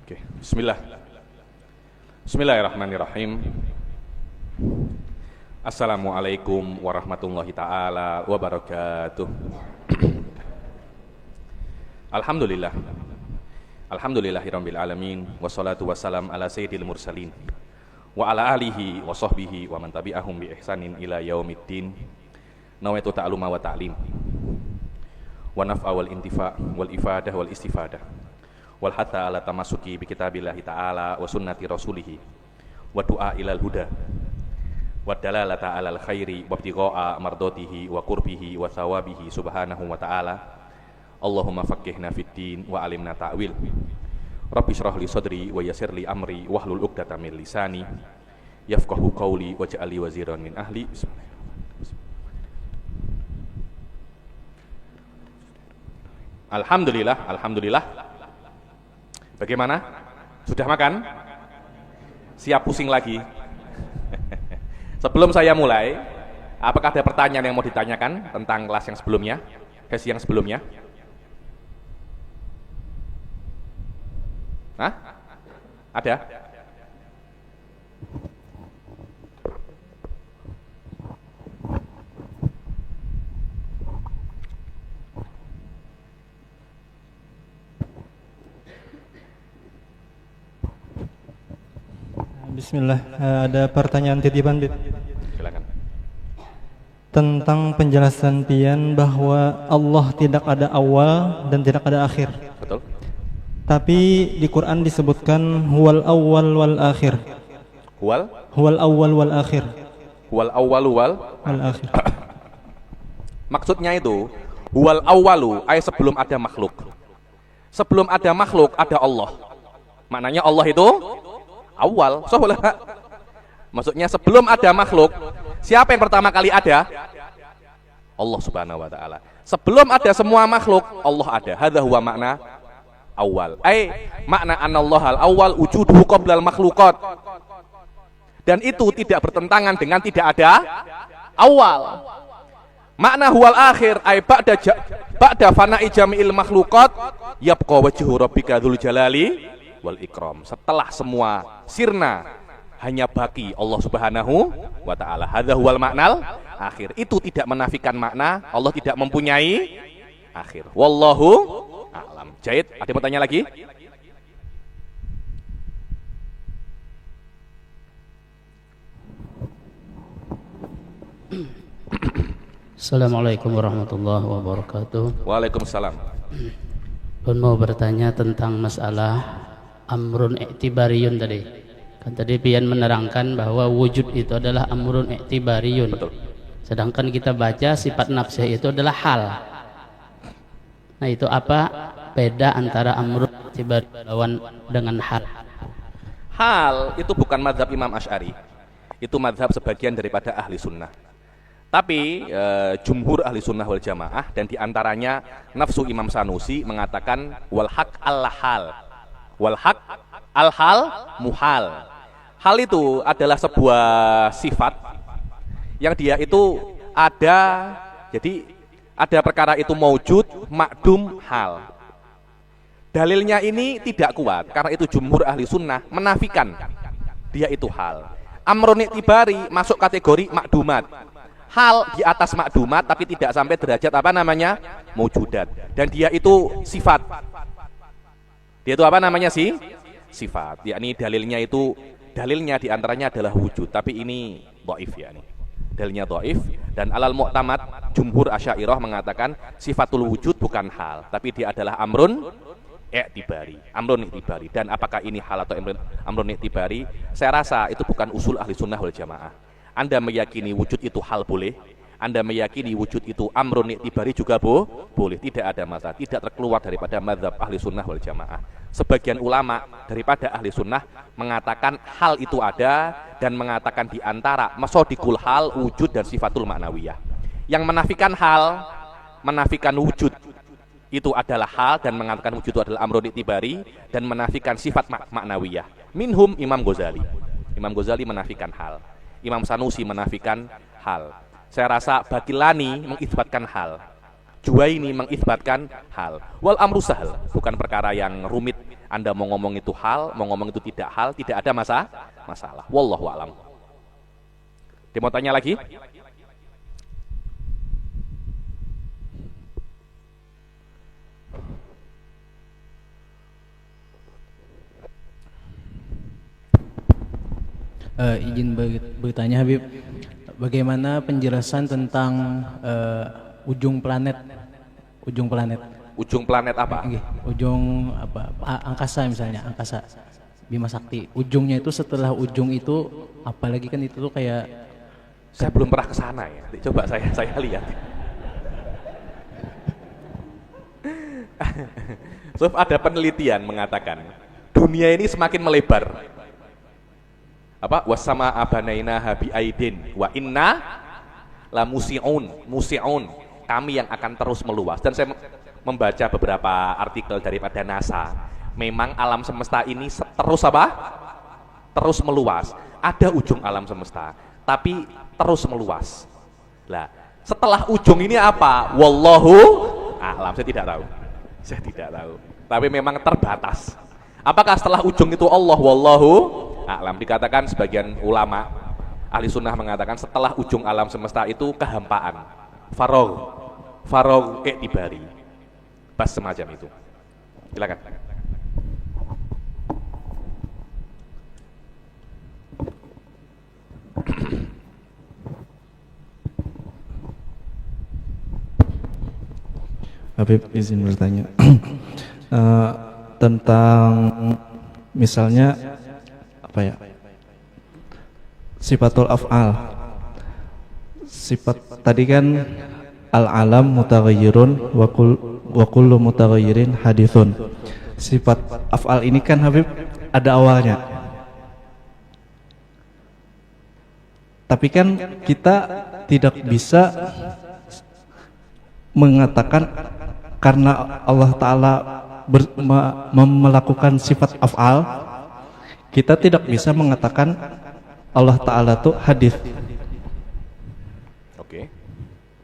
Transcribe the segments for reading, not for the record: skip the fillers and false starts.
Oke, bismillah. Bismillahirrahmanirrahim. Assalamualaikum warahmatullahi taala wabarakatuh. Alhamdulillah. Alhamdulillahirabbil alamin wassalatu wassalam ala sayyidil mursalin wa ala alihi wa sahbihi wa man tabi'ahum bi ihsanin ila yaumiddin. Nawaitu ta'luma wa ta'lim wa naf'a wal intifa' wal ifadah wal istifadah wal hatta ala tamasuki bi kitabillahi ta'ala wa sunnati rasulihi wa du'a ilal huda wa dalalata alal khairi wa ibtigha'a mardatihi wa qurbihi wa thawabihi subhanahu wa ta'ala. Allahumma faqihna fid din wa alimna ta'wil. Rabbi shrah li sadri wa yassir li amri wahlul 'uqdatam min lisani yafqahu qawli waj'al li waziran min ahli. Alhamdulillah, alhamdulillah. Bagaimana? Sudah makan? Siap pusing lagi? Sebelum saya mulai, apakah ada pertanyaan yang mau ditanyakan tentang kelas yang sebelumnya? Sesi yang sebelumnya? Hah? Ada? Bismillah, ada pertanyaan titipan, Bib. Silakan. Tentang penjelasan pian bahwa Allah tidak ada awal dan tidak ada akhir. Betul? Tapi di Quran disebutkan huwal awwal wal akhir. Huwal awwal wal akhir. Huwal awwalu wal akhir. Maksudnya itu huwal awwalu ay sebelum ada makhluk. Sebelum ada makhluk ada Allah. Maknanya Allah itu awal. Maksudnya sebelum ada makhluk, siapa yang pertama kali ada? Allah Subhanahu wa taala. Sebelum ada semua makhluk, Allah ada. Hadza huwa makna awal. Makna annallahal awal wujuduhu qablal makhluqat. Dan itu tidak bertentangan dengan tidak ada awal. Makna huwal akhir ba'da fana'i jami'il makhluqat yabqa wajhu rabbika dzul jalali wal ikram. Setelah semua sirna hanya baki Allah Subhanahu wa taala. Hadza huwal maknal akhir. Itu tidak menafikan makna Allah tidak mempunyai akhir. Wallahu a'lam. Jahid, ada yang mau tanya lagi? Assalamualaikum warahmatullahi wabarakatuh. Waalaikumsalam. Pun mau bertanya tentang masalah amrun i'tibariyun tadi. Kan tadi pian menerangkan bahwa wujud itu adalah amrun i'tibariyun. Betul. Sedangkan kita baca sifat nafsih itu adalah hal. Nah, itu apa beda antara amrun i'tibariyun dengan hal? Hal itu bukan mazhab Imam Asy'ari. Itu mazhab sebagian daripada ahli sunnah. Tapi jumhur ahli sunnah wal jamaah dan diantaranya nafsu Imam Sanusi mengatakan wal haq al-hal. Wal haq al-hal muhal. Hal itu adalah sebuah sifat yang dia itu ada, jadi ada perkara itu maujud, makdum, hal. Dalilnya ini tidak kuat karena itu jumhur ahli sunnah menafikan dia itu hal. Amrun i'tibari masuk kategori makdumat. Hal di atas makdumat tapi tidak sampai derajat apa namanya? Maujudat. Dan dia itu sifat. Dia itu apa namanya sih? Sifat. Yakni dalilnya diantaranya adalah wujud. Tapi ini dhaif ya nih. Dalilnya dhaif dan alal mu'tamad jumhur Asy'ariyah mengatakan sifatul wujud bukan hal, tapi dia adalah amrun i'tibari. Amrun i'tibari. Dan apakah ini hal atau amrun i'tibari? Saya rasa itu bukan usul ahli sunnah wal jamaah. Anda meyakini wujud itu hal boleh, Anda meyakini wujud itu amrun i'tibari juga boleh, tidak ada masalah, tidak terkeluar daripada mazhab ahli sunnah wal jamaah. Sebagian ulama daripada ahli sunnah mengatakan hal itu ada dan mengatakan diantara masodikul hal wujud dan sifatul ma'nawiyah. Yang menafikan hal, menafikan wujud itu adalah hal dan mengatakan wujud itu adalah amrun i'tibari dan menafikan sifat ma'nawiyah. Minhum Imam Ghazali. Imam Ghazali menafikan hal. Imam Sanusi menafikan hal. Saya rasa Baqillani mengisbatkan hal. Juwaini mengisbatkan hal. Wal amru sahal, bukan perkara yang rumit. Anda mau ngomong itu hal, mau ngomong itu tidak hal, tidak ada masalah. Wallahu a'lam. Dia mau tanya lagi? Izin bertanya Habib, bagaimana penjelasan tentang ujung planet? Ujung planet. Ujung planet apa? Ujung apa? Angkasa misalnya, angkasa. Bima Sakti. Ujungnya itu setelah ujung itu, apalagi kan itu tuh kayak. Saya belum pernah ke sana ya. Coba saya lihat. So, ada penelitian mengatakan dunia ini semakin melebar. Apa? Wasama abanaina habi aidin wa inna la musiun. Kami yang akan terus meluas. Dan saya membaca beberapa artikel daripada NASA. Memang alam semesta ini terus apa? Terus meluas. Ada ujung alam semesta, tapi terus meluas. Lah, setelah ujung ini apa? Wallahu a'lam. Saya tidak tahu. Tapi memang terbatas. Apakah setelah ujung itu Allah? Wallahu a'lam. Dikatakan sebagian ulama ahli sunnah mengatakan setelah ujung alam semesta itu kehampaan, faragh i'tibari, pas semacam itu. Silakan. Habib izin bertanya tentang misalnya apa ya, sifatul af'al. Sifat tadi kan al-alam mutaghayyirun wa kullu mutaghayyirin hadithun. Sifat af'al ini kan Habib ada awalnya, tapi kan kita tidak bisa mengatakan karena Allah Ta'ala melakukan sifat af'al, kita tidak bisa mengatakan Allah Ta'ala itu hadis. Oke.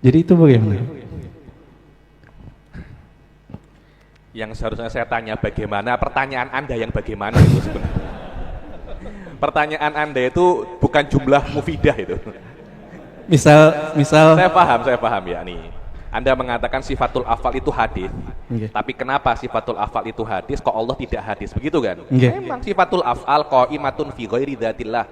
Jadi itu bagaimana? Yang seharusnya saya tanya bagaimana, pertanyaan Anda yang bagaimana itu sebenarnya. Pertanyaan Anda itu bukan jumlah mufidah itu. Misal Saya paham ya nih. Anda mengatakan sifatul afal itu hadis, tapi kenapa sifatul afal itu hadis, kok Allah tidak hadis, begitu kan? Memang sifatul afal qaimatun fi ghairi dzatillah.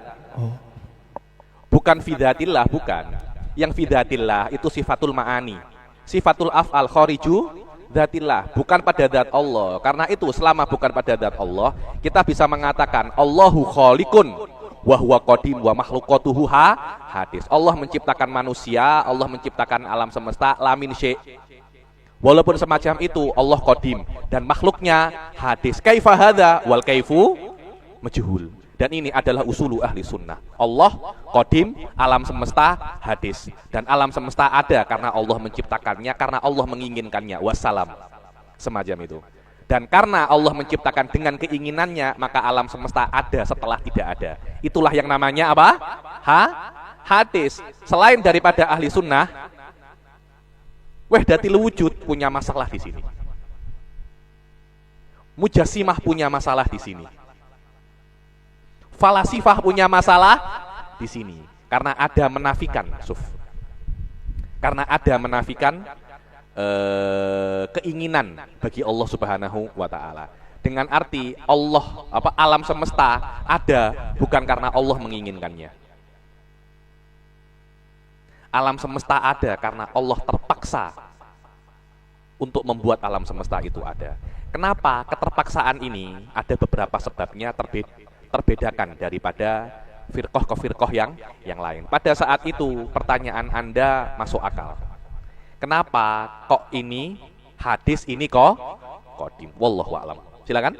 Bukan fi dzatillah, bukan. Yang fi dzatillah itu sifatul ma'ani. Sifatul afal khariju dzatillah, bukan pada zat Allah. Karena itu selama bukan pada zat Allah, kita bisa mengatakan Allahu khaliqun wa huwa qadim wa makhluqatuhu hadis. Allah menciptakan manusia, Allah menciptakan alam semesta lamin syai'. Walaupun semacam itu Allah qadim dan makhluknya hadis. Kaifa hadza wal kaifu majhul. Dan ini adalah usulu ahli sunnah. Allah qadim, alam semesta hadis, dan alam semesta ada karena Allah menciptakannya, karena Allah menginginkannya. Wassalam. Semacam itu. Dan karena Allah menciptakan dengan keinginannya, maka alam semesta ada setelah tidak ada. Itulah yang namanya apa? Hadis. Selain daripada ahli sunnah, wahdatil wujud punya masalah di sini. Mujassimah punya masalah di sini. Falasifah punya masalah di sini. Karena ada menafikan, karena ada menafikan keinginan bagi Allah Subhanahu wa Ta'ala. Dengan arti Allah alam semesta ada bukan karena Allah menginginkannya. Alam semesta ada karena Allah terpaksa untuk membuat alam semesta itu ada. Kenapa keterpaksaan ini? Ada beberapa sebabnya terbedakan daripada firqah ke firqah yang lain. Pada saat itu pertanyaan Anda masuk akal. Kenapa kok ini hadis, ini kok qadim? Wallahu a'lam. Silakan.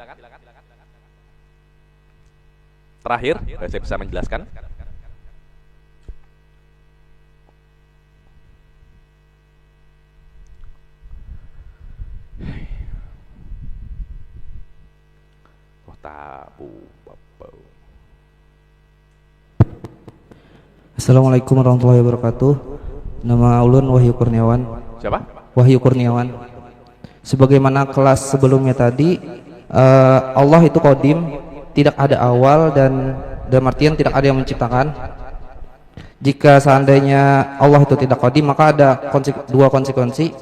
Terakhir, saya bisa menjelaskan. Assalamualaikum warahmatullahi wabarakatuh. Nama ulun Wahyu Kurniawan. Siapa? Wahyu Kurniawan. Sebagaimana kelas sebelumnya tadi, Allah itu qadim, tidak ada awal dan dalam artian tidak ada yang menciptakan. Jika seandainya Allah itu tidak qadim, maka ada dua konsekuensi,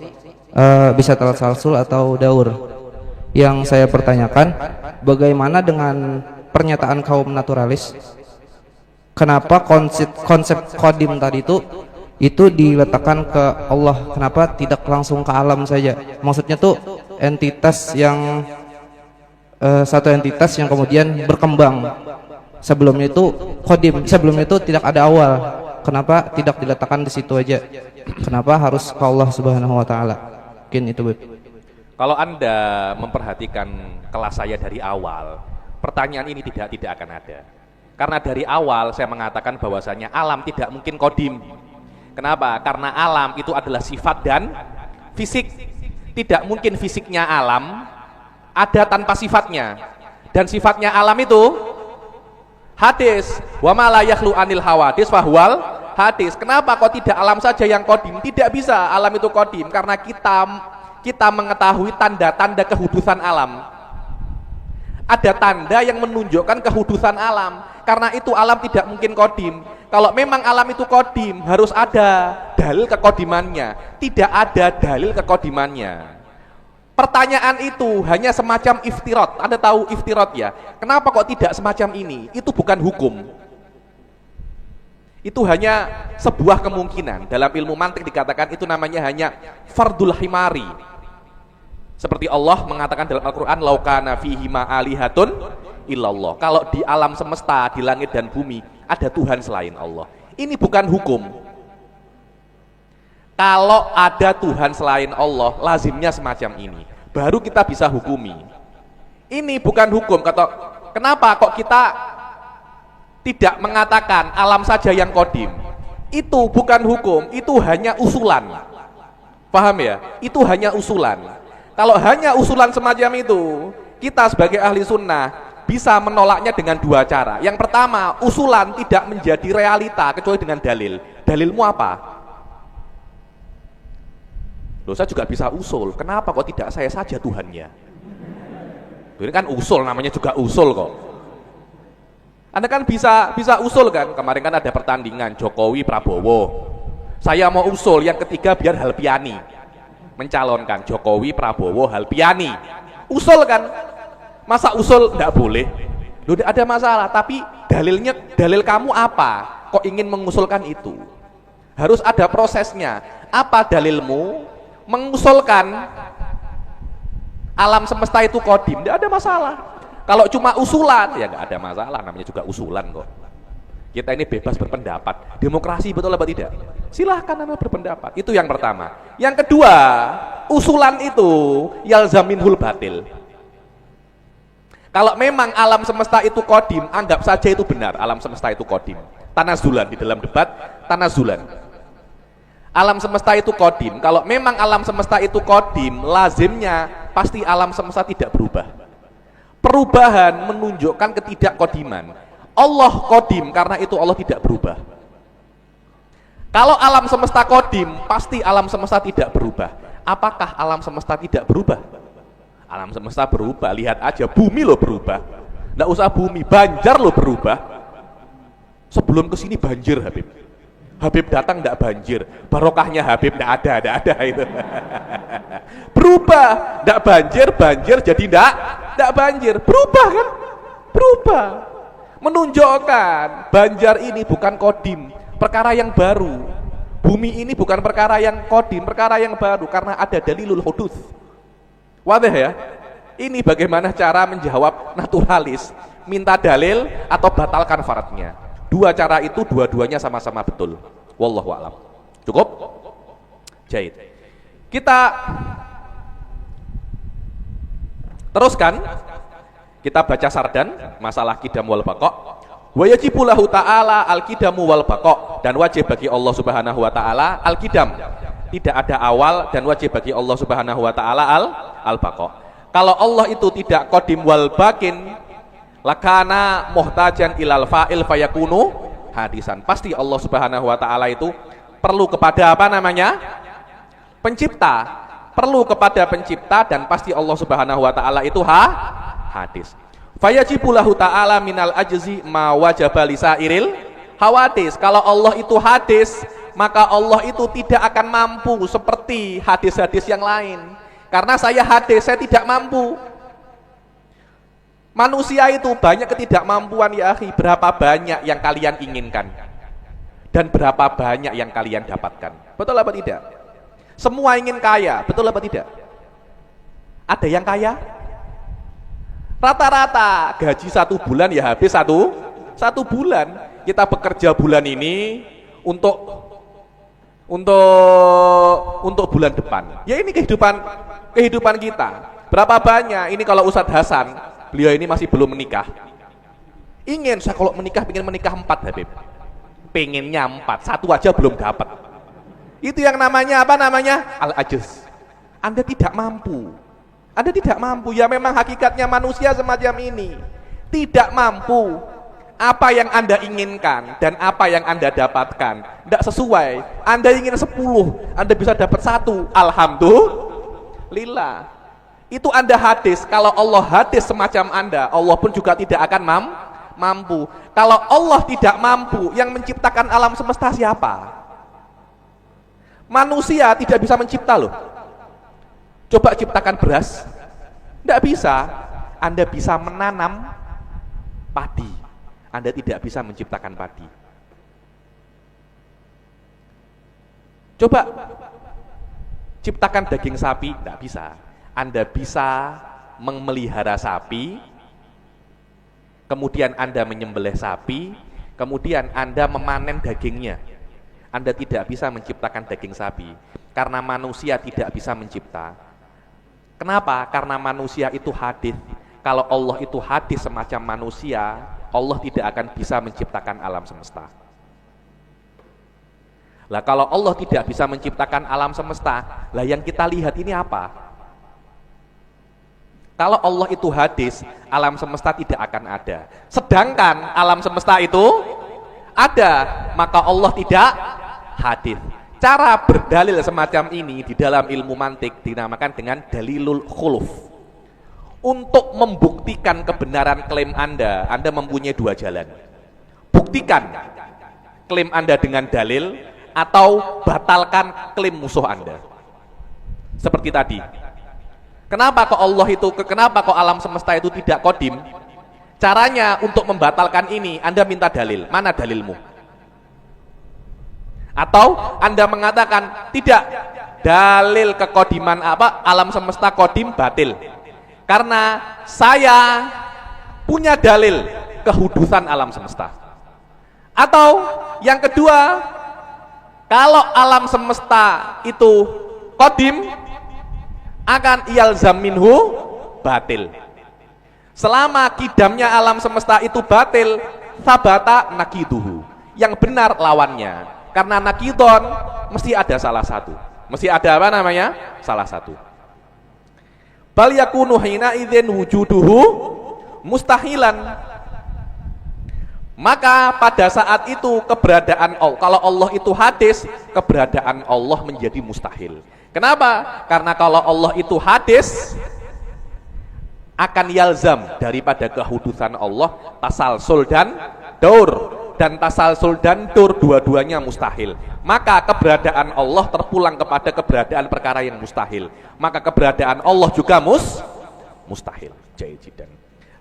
bisa tasalsul atau daur. Yang saya pertanyakan, bagaimana dengan pernyataan kaum naturalis? Kenapa konsep qadim tadi itu diletakkan ke Allah? Kenapa tidak langsung ke alam saja? Maksudnya tuh entitas yang satu entitas yang kemudian berkembang. Sebelumnya itu qadim, sebelumnya itu tidak ada awal. Kenapa tidak diletakkan di situ aja? Kenapa harus ke Allah Subhanahu wa taala? Mungkin itu, Beb. Kalau Anda memperhatikan kelas saya dari awal, pertanyaan ini tidak akan ada. Karena dari awal saya mengatakan bahwasanya alam tidak mungkin qadim. Kenapa? Karena alam itu adalah sifat dan fisik. Tidak mungkin fisiknya alam ada tanpa sifatnya. Dan sifatnya alam itu hadis. Wa ma la yakhlu anil hawadis fahuwal hadis. Kenapa kok tidak alam saja yang qadim? Tidak bisa alam itu qadim karena kita mengetahui tanda-tanda kehudusan alam. Ada tanda yang menunjukkan kehudusan alam. Karena itu alam tidak mungkin qadim. Kalau memang alam itu qadim, harus ada dalil kekodimannya. Tidak ada dalil kekodimannya. Pertanyaan itu hanya semacam iftirat. Anda tahu iftirat ya? Kenapa kok tidak semacam ini? Itu bukan hukum. Itu hanya sebuah kemungkinan. Dalam ilmu mantik dikatakan itu namanya hanya fardul himari. Seperti Allah mengatakan dalam Al-Quran, laukana fihi ma'alihatun illallah. Kalau di alam semesta, di langit dan bumi, ada Tuhan selain Allah. Ini bukan hukum. Kalau ada Tuhan selain Allah, lazimnya semacam ini. Baru kita bisa hukumi. Ini bukan hukum. Kenapa kok kita tidak mengatakan alam saja yang qadim? Itu bukan hukum, itu hanya usulan. Paham ya? Itu hanya usulan. Kalau hanya usulan semacam itu, kita sebagai ahli sunnah bisa menolaknya dengan dua cara. Yang pertama, usulan tidak menjadi realita kecuali dengan dalil. Dalilmu apa? Loh, saya juga bisa usul. Kenapa kok tidak saya saja Tuhannya? Ini kan usul, namanya juga usul kok. Anda kan bisa usul kan? Kemarin kan ada pertandingan Jokowi Prabowo. Saya mau usul yang ketiga biar Halpiani mencalonkan Jokowi, Prabowo, Halpiani. Usul kan? Masa usul enggak boleh? Loh, ada masalah, tapi dalil kamu apa? Kok ingin mengusulkan itu? Harus ada prosesnya. Apa dalilmu mengusulkan alam semesta itu qadim? Enggak ada masalah. Kalau cuma usulan, ya enggak ada masalah, namanya juga usulan kok. Kita ini bebas berpendapat. Demokrasi betul apa tidak? Silahkan Anda berpendapat. Itu yang pertama. Yang kedua, usulan itu yalzaminhul batil. Kalau memang alam semesta itu qadim, anggap saja itu benar, alam semesta itu qadim. Tanazulan, di dalam debat, tanazulan. Alam semesta itu qadim. Kalau memang alam semesta itu qadim, lazimnya pasti alam semesta tidak berubah. Perubahan menunjukkan ketidakqadiman. Allah qadim, karena itu Allah tidak berubah. Kalau alam semesta qadim, pasti alam semesta tidak berubah. Apakah alam semesta tidak berubah? Alam semesta berubah, lihat aja bumi lo berubah. Nggak usah bumi, Banjar lo berubah. Sebelum kesini banjir Habib. Habib datang nggak banjir, barokahnya Habib nggak ada itu. Berubah, nggak banjir jadi nggak banjir. Berubah kan? Berubah. Menunjukkan Banjar ini bukan qadim, perkara yang baru. Bumi ini bukan perkara yang qadim, perkara yang baru karena ada dalilul hudus. Wadah ya? Ini bagaimana cara menjawab naturalis, minta dalil atau batalkan faradnya. Dua cara itu dua-duanya sama-sama betul. Wallahu a'lam. Cukup? Jahit. Kita teruskan. Kita baca sardan masalah qidam wal baqa. Wa yajibu lahu ta'ala al-qidamu wal baqa, dan wajib bagi Allah Subhanahu wa taala al-qidam. Tidak ada awal, dan wajib bagi Allah Subhanahu wa taala al-baqa. Kalau Allah itu tidak qadim wal baqin, lakana muhtajan ilal fa'il fayakunu hadisan. Pasti Allah Subhanahu wa taala itu perlu kepada apa namanya? Pencipta perlu kepada pencipta, dan pasti Allah Subhanahu wa taala itu hadis. Fayajibu lahu ta'ala minal ajzi ma wajaba lisairil hawadis. Kalau Allah itu hadis, maka Allah itu tidak akan mampu seperti hadis-hadis yang lain. Karena saya hadis, saya tidak mampu. Manusia itu banyak ketidakmampuan ya akhi. Berapa banyak yang kalian inginkan dan berapa banyak yang kalian dapatkan? Betul apa tidak? Semua ingin kaya, betul apa tidak? Ada yang kaya? Rata-rata gaji 1 bulan ya habis satu bulan. Kita bekerja bulan ini untuk bulan depan. Ya ini kehidupan kita. Berapa banyak ini kalau Ustadz Hasan, beliau ini masih belum menikah. Saya kalau menikah pengen menikah 4 Habib. Pengennya 4, 1 aja belum dapat. Itu yang namanya apa namanya? Al-ajz. Anda tidak mampu. Anda tidak mampu. Ya memang hakikatnya manusia semacam ini. Tidak mampu. Apa yang Anda inginkan dan apa yang Anda dapatkan tidak sesuai. Anda ingin 10, Anda bisa dapat 1. Alhamdulillah. Itu Anda hadis. Kalau Allah hadis semacam Anda, Allah pun juga tidak akan mampu. Kalau Allah tidak mampu, yang menciptakan alam semesta siapa? Manusia tidak bisa mencipta loh. Coba ciptakan beras, tidak bisa. Anda bisa menanam padi, Anda tidak bisa menciptakan padi. Coba ciptakan daging sapi, tidak bisa. Anda bisa memelihara sapi, kemudian Anda menyembelih sapi, kemudian Anda memanen dagingnya. Anda tidak bisa menciptakan daging sapi, karena manusia tidak bisa mencipta. Kenapa? Karena manusia itu hadis. Kalau Allah itu hadis semacam manusia, Allah tidak akan bisa menciptakan alam semesta. Lah kalau Allah tidak bisa menciptakan alam semesta, lah yang kita lihat ini apa? Kalau Allah itu hadis, alam semesta tidak akan ada. Sedangkan alam semesta itu ada, maka Allah tidak hadis. Cara berdalil semacam ini di dalam ilmu mantik dinamakan dengan dalilul khuluf. Untuk membuktikan kebenaran klaim Anda mempunyai 2 jalan. Buktikan klaim Anda dengan dalil, atau batalkan klaim musuh Anda. Seperti tadi. Kenapa kok alam semesta itu tidak qadim? Caranya untuk membatalkan ini, Anda minta dalil. Mana dalilmu? Atau Anda mengatakan tidak, dalil kekodiman alam semesta qadim batil. Karena saya punya dalil kehudusan alam semesta. Atau yang kedua, kalau alam semesta itu qadim, akan yalzam minhu batil. Selama kidamnya alam semesta itu batil, sabata nakiduhu. Yang benar lawannya. Karena nakidon mesti ada salah satu. Mesti ada apa namanya? Salah satu. Bal yakunu hina idzin wujuduhu mustahilan. Maka pada saat itu keberadaan Allah, kalau Allah itu hadis, keberadaan Allah menjadi mustahil. Kenapa? Karena kalau Allah itu hadis, akan yalzam daripada kehudusan Allah tasalsul dan daur. Dan tasalsul dan dur dua-duanya mustahil. Maka keberadaan Allah terpulang kepada keberadaan perkara yang mustahil. Maka keberadaan Allah juga mustahil. Jaijidan.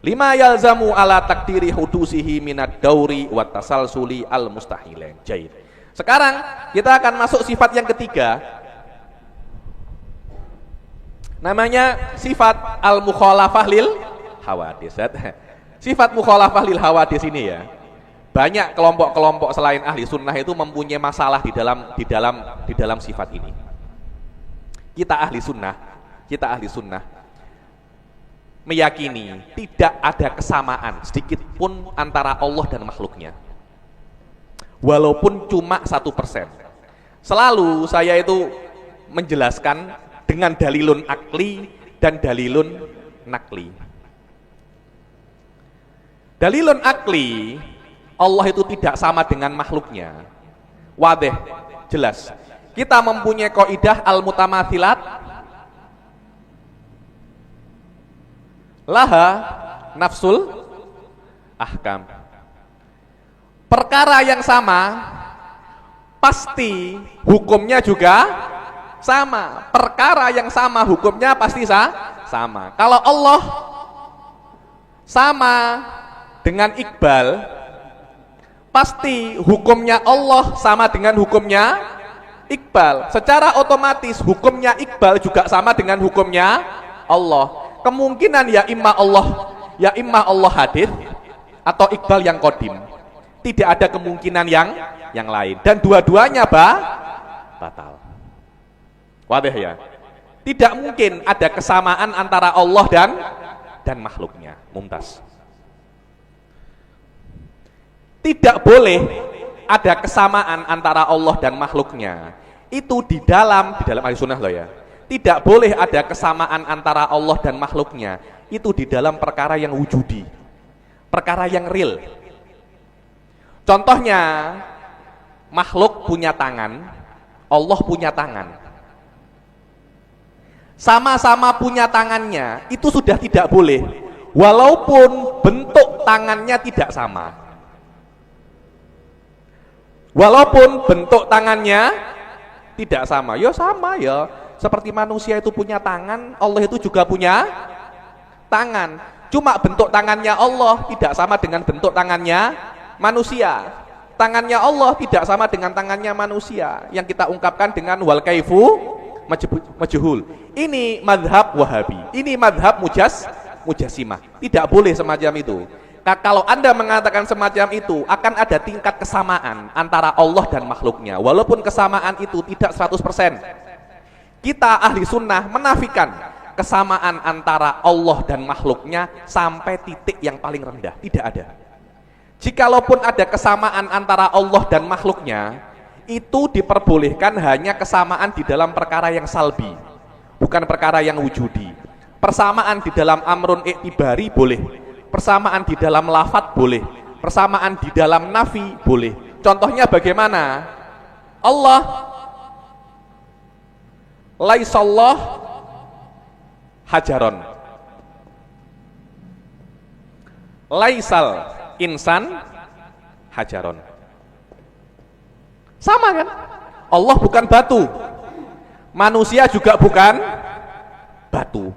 5 yalzamu ala takdiri hudusihi minad dauri wa tasalsuli al mustahilain. Jaid. Sekarang kita akan masuk sifat yang ketiga. Namanya sifat al mukhalafah lil hawadis. Sifat mukhalafah lil hawadis ini ya. Banyak kelompok-kelompok selain ahli sunnah itu mempunyai masalah di dalam sifat ini. Kita ahli sunnah meyakini tidak ada kesamaan sedikit pun antara Allah dan makhluknya, walaupun cuma 1%. Selalu saya itu menjelaskan dengan dalilun akli dan dalilun nakli. Dalilun akli, Allah itu tidak sama dengan makhluknya. Wadih, jelas. Kita mempunyai kaidah al-mutamathilat laha nafsul ahkam. Perkara yang sama pasti hukumnya juga sama. Perkara yang sama hukumnya pasti sama. Kalau Allah sama dengan Iqbal, pasti hukumnya Allah sama dengan hukumnya Iqbal. Secara otomatis hukumnya Iqbal juga sama dengan hukumnya Allah. Kemungkinan ya imma Allah hadits atau Iqbal yang qadim. Tidak ada kemungkinan yang lain, dan dua-duanya batal. Wadah ya? Tidak mungkin ada kesamaan antara Allah dan makhluknya. Mumtaz. Tidak boleh ada kesamaan antara Allah dan makhluknya. Itu di dalam ahli sunnah loh ya. Tidak boleh ada kesamaan antara Allah dan makhluknya. Itu di dalam perkara yang wujudi, perkara yang real. Contohnya, makhluk punya tangan, Allah punya tangan. Sama-sama punya tangannya, itu sudah tidak boleh, walaupun bentuk tangannya tidak sama. Walaupun bentuk tangannya tidak sama, ya sama ya. Seperti manusia itu punya tangan, Allah itu juga punya tangan. Cuma bentuk tangannya Allah tidak sama dengan bentuk tangannya manusia. Tangannya Allah tidak sama dengan tangannya manusia. Yang kita ungkapkan dengan wal kaifu majhul. Ini madhab Wahabi. Ini madhab Mujassimah. Tidak boleh semacam itu. Kalau Anda mengatakan semacam itu, akan ada tingkat kesamaan antara Allah dan makhluknya. Walaupun kesamaan itu tidak 100%. Kita ahli sunnah menafikan kesamaan antara Allah dan makhluknya sampai titik yang paling rendah. Tidak ada. Jikalaupun ada kesamaan antara Allah dan makhluknya, itu diperbolehkan hanya kesamaan di dalam perkara yang salbi, bukan perkara yang wujudi. Persamaan di dalam amrun i'tibari boleh, persamaan di dalam lafadz boleh, persamaan di dalam nafi boleh. Contohnya bagaimana? Allah laisallah hajaron, laisal insan hajaron. Sama kan? Allah bukan batu, manusia juga bukan batu.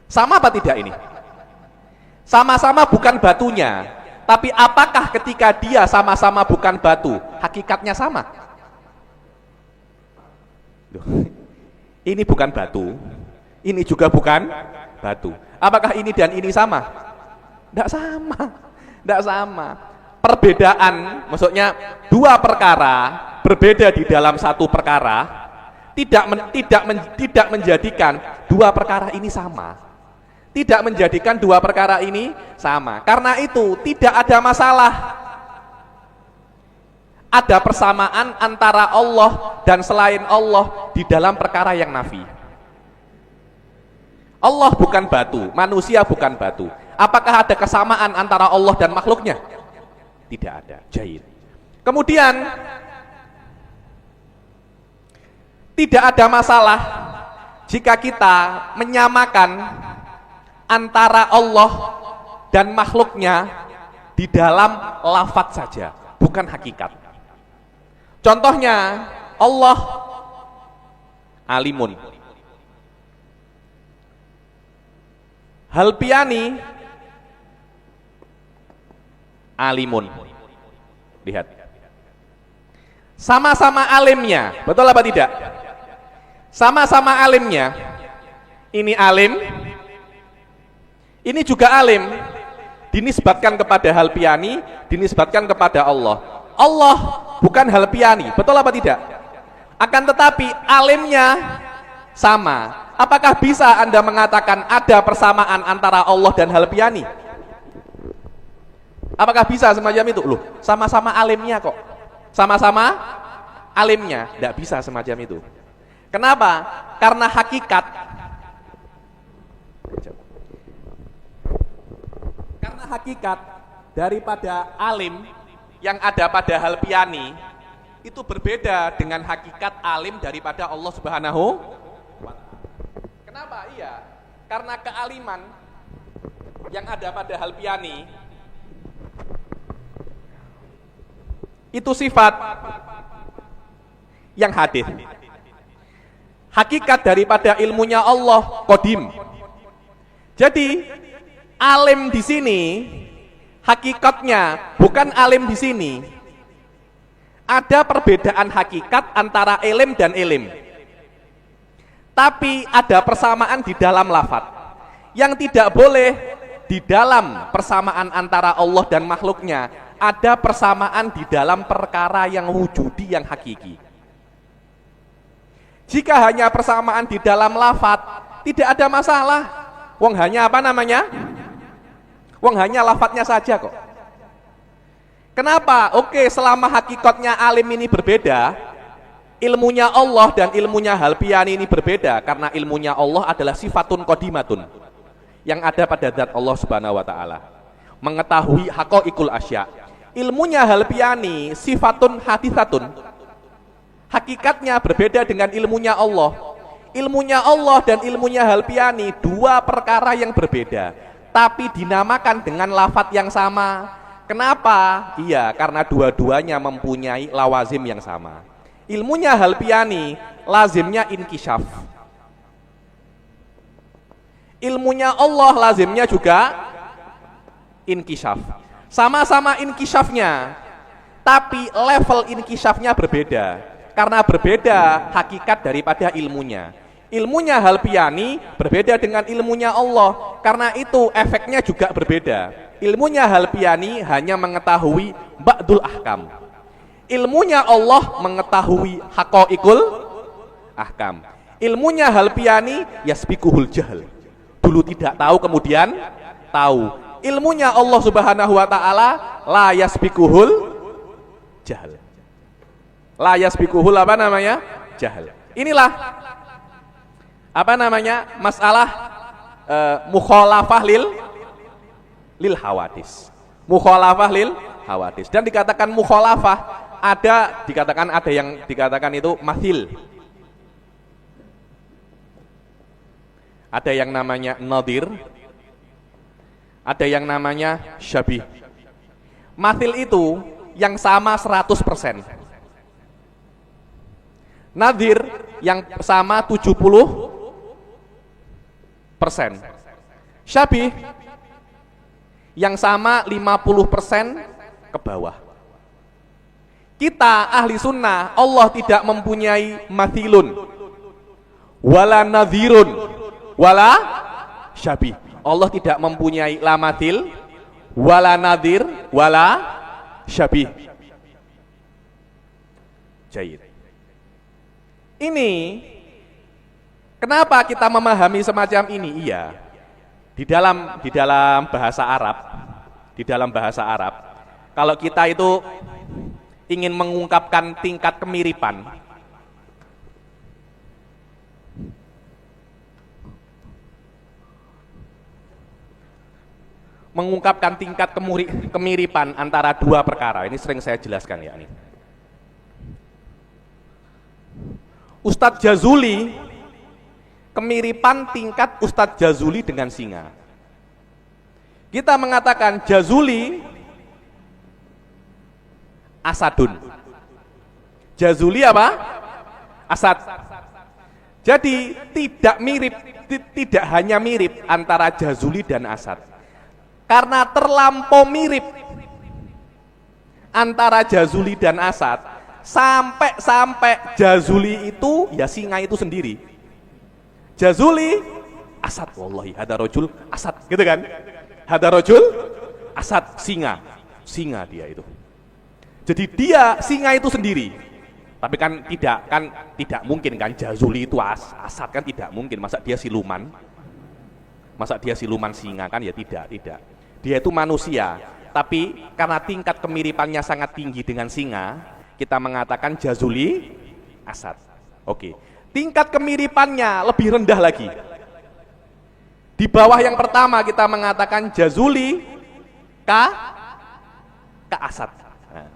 Sama apa tidak ini? Sama-sama bukan batunya, tapi apakah ketika dia sama-sama bukan batu, hakikatnya sama? Loh, ini bukan batu, ini juga bukan batu. Apakah ini dan ini sama? Tidak sama, tidak sama. Perbedaan, maksudnya dua perkara berbeda di dalam satu perkara, tidak menjadikan dua perkara ini sama. Tidak menjadikan dua perkara ini sama. Karena itu tidak ada masalah ada persamaan antara Allah dan selain Allah di dalam perkara yang nafi. Allah bukan batu, manusia bukan batu. Apakah ada kesamaan antara Allah dan makhluknya? Tidak ada. Jahil. Kemudian tidak ada masalah jika kita menyamakan antara Allah dan makhluknya di dalam lafadz saja, bukan hakikat. Contohnya, Allah alimun, Halpiani alimun. Lihat, sama-sama alimnya, betul apa tidak? Sama-sama alimnya. Ini alim, ini juga alim. Dinisbatkan kepada Halpiani, dinisbatkan kepada Allah. Allah bukan Halpiani, betul apa tidak? Akan tetapi alimnya sama. Apakah bisa Anda mengatakan ada persamaan antara Allah dan Halpiani? Apakah bisa semacam itu? Loh, sama-sama alimnya kok. Sama-sama alimnya, tidak bisa semacam itu. Kenapa? Karena hakikat. Karena hakikat daripada alim yang ada pada Halpiani itu berbeda dengan hakikat alim daripada Allah Subhanahu wa ta'ala. Kenapa? Iya, karena kealiman yang ada pada Halpiani itu sifat yang hadis. Hakikat daripada ilmunya Allah qadim. Jadi alim di sini hakikatnya bukan alim di sini. Ada perbedaan hakikat antara ilim dan ilim. Tapi ada persamaan di dalam lafaz. Yang tidak boleh di dalam persamaan antara Allah dan makhluknya, ada persamaan di dalam perkara yang wujudi yang hakiki. Jika hanya persamaan di dalam lafaz, tidak ada masalah. Wong hanya apa namanya? Wong hanya lafadznya saja kok. Kenapa? Oke, selama hakikatnya alim ini berbeda, ilmunya Allah dan ilmunya Halpiani ini berbeda, karena ilmunya Allah adalah sifatun qadimatun yang ada pada zat Allah Subhanahu wa ta'ala, mengetahui haqaiqul asya. Ilmunya Halpiani sifatun haditsatun, hakikatnya berbeda dengan ilmunya Allah. Ilmunya Allah dan ilmunya Halpiani dua perkara yang berbeda, tapi dinamakan dengan lafadz yang sama. Kenapa? Iya, karena dua-duanya mempunyai lawazim yang sama. Ilmunya Halpiani lazimnya inkisyaf. Ilmunya Allah lazimnya juga inkisyaf. Sama-sama inkisyafnya, tapi level inkisyafnya berbeda. Karena berbeda hakikat daripada ilmunya. Ilmunya Halpiani berbeda dengan ilmunya Allah. Karena itu efeknya juga berbeda. Ilmunya Halpiani hanya mengetahui ba'dul ahkam. Ilmunya Allah mengetahui haqaiqul ahkam. Ilmunya Halpiani yasbikuhul jahl. Dulu tidak tahu, kemudian tahu. Ilmunya Allah Subhanahu wa ta'ala la yasbikuhul jahl. La yasbikuhul apa namanya? Jahl. Inilah apa namanya? Masalah mukhalafah lil hawadis. Mukhalafah lil hawadis. Dan dikatakan mukhalafah, ada yang dikatakan itu mathil. Ada yang namanya nadir, ada yang namanya syabih. Mathil itu yang sama 100%. Nadir yang sama 70%. Syabih yang sama 50% ke bawah. Kita ahli sunnah, Allah tidak mempunyai mathilun wala nadhirun wala syabih. Allah tidak mempunyai la mathil wala nadhir wala syabih. Jayid. Ini kenapa kita memahami semacam ini? Iya. Di dalam bahasa Arab, kalau kita itu ingin mengungkapkan tingkat kemiripan, kemiripan antara dua perkara, ini sering saya jelaskan ya. Ini Ustadz Jazuli, kemiripan tingkat Ustadz Jazuli dengan singa. Kita mengatakan Jazuli asadun. Jazuli apa? Asad. Jadi tidak hanya mirip antara Jazuli dan Asad. Karena terlampau mirip antara Jazuli dan Asad, sampai Jazuli itu ya singa itu sendiri. Jazuli asad, wallahi hada rajul asad, gitu kan? Hada rajul asad, singa dia itu. Jadi dia singa itu sendiri. Tapi kan tidak mungkin kan Jazuli itu asad, kan tidak mungkin. Masa dia siluman singa kan? Ya tidak. Dia itu manusia, tapi karena tingkat kemiripannya sangat tinggi dengan singa, kita mengatakan Jazuli asad. Oke. Tingkat kemiripannya lebih rendah lagi. Di bawah yang pertama kita mengatakan Jazuli ka Asad. Nah.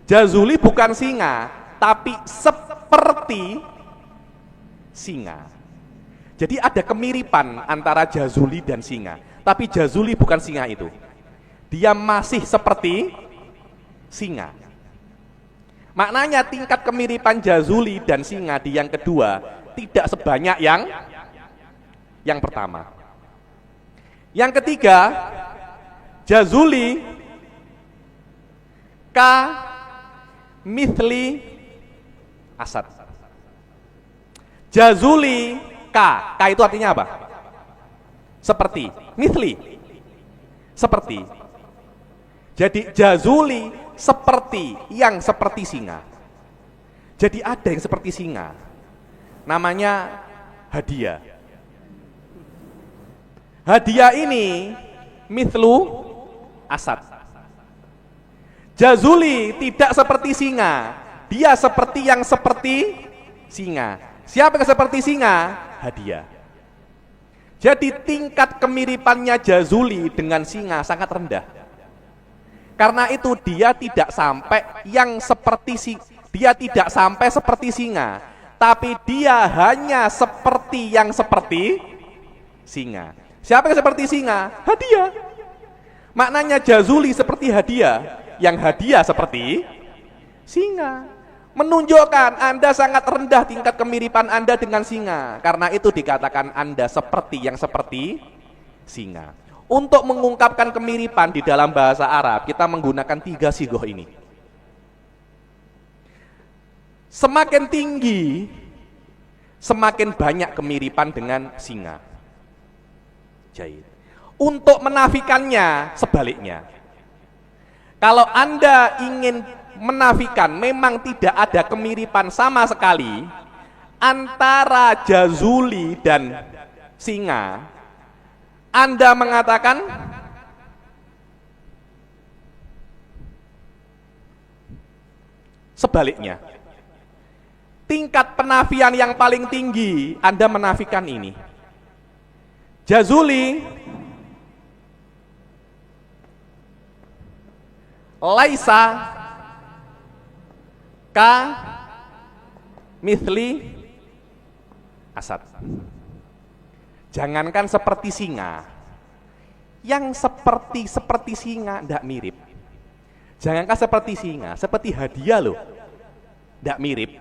Jazuli bukan singa, tapi seperti singa. Jadi ada kemiripan antara jazuli dan singa, tapi jazuli bukan singa itu. Dia masih seperti singa. Maknanya tingkat kemiripan jazuli dan singa di yang kedua tidak sebanyak yang pertama. Yang ketiga, jazuli ka mithli asad. Jazuli ka itu artinya apa? Seperti, mithli seperti. Jadi jazuli seperti, yang seperti singa. Jadi ada yang seperti singa, namanya hadiah. Hadiah ini mithlu asad. Jazuli tidak seperti singa, dia seperti yang seperti singa. Siapa yang seperti singa? Hadiah. Jadi tingkat kemiripannya jazuli dengan singa sangat rendah. Karena itu dia tidak sampai yang seperti dia tidak sampai seperti singa, tapi dia hanya seperti yang seperti singa. Siapa yang seperti singa? Hadiah. Maknanya jazuli seperti hadiah, yang hadiah seperti singa. Menunjukkan Anda sangat rendah tingkat kemiripan Anda dengan singa. Karena itu dikatakan Anda seperti yang seperti singa. Untuk mengungkapkan kemiripan di dalam bahasa Arab, kita menggunakan 3 sigoh ini. Semakin tinggi, semakin banyak kemiripan dengan singa. Jahit. Untuk menafikannya, sebaliknya. Kalau Anda ingin menafikan memang tidak ada kemiripan sama sekali antara jazuli dan singa, Anda mengatakan sebaliknya. Tingkat penafian yang paling tinggi Anda menafikan ini. Jazuli laisa ka mithli asad. Jangankan seperti singa, yang seperti singa tidak mirip. Jangankan seperti singa, seperti hadiah loh, tidak mirip.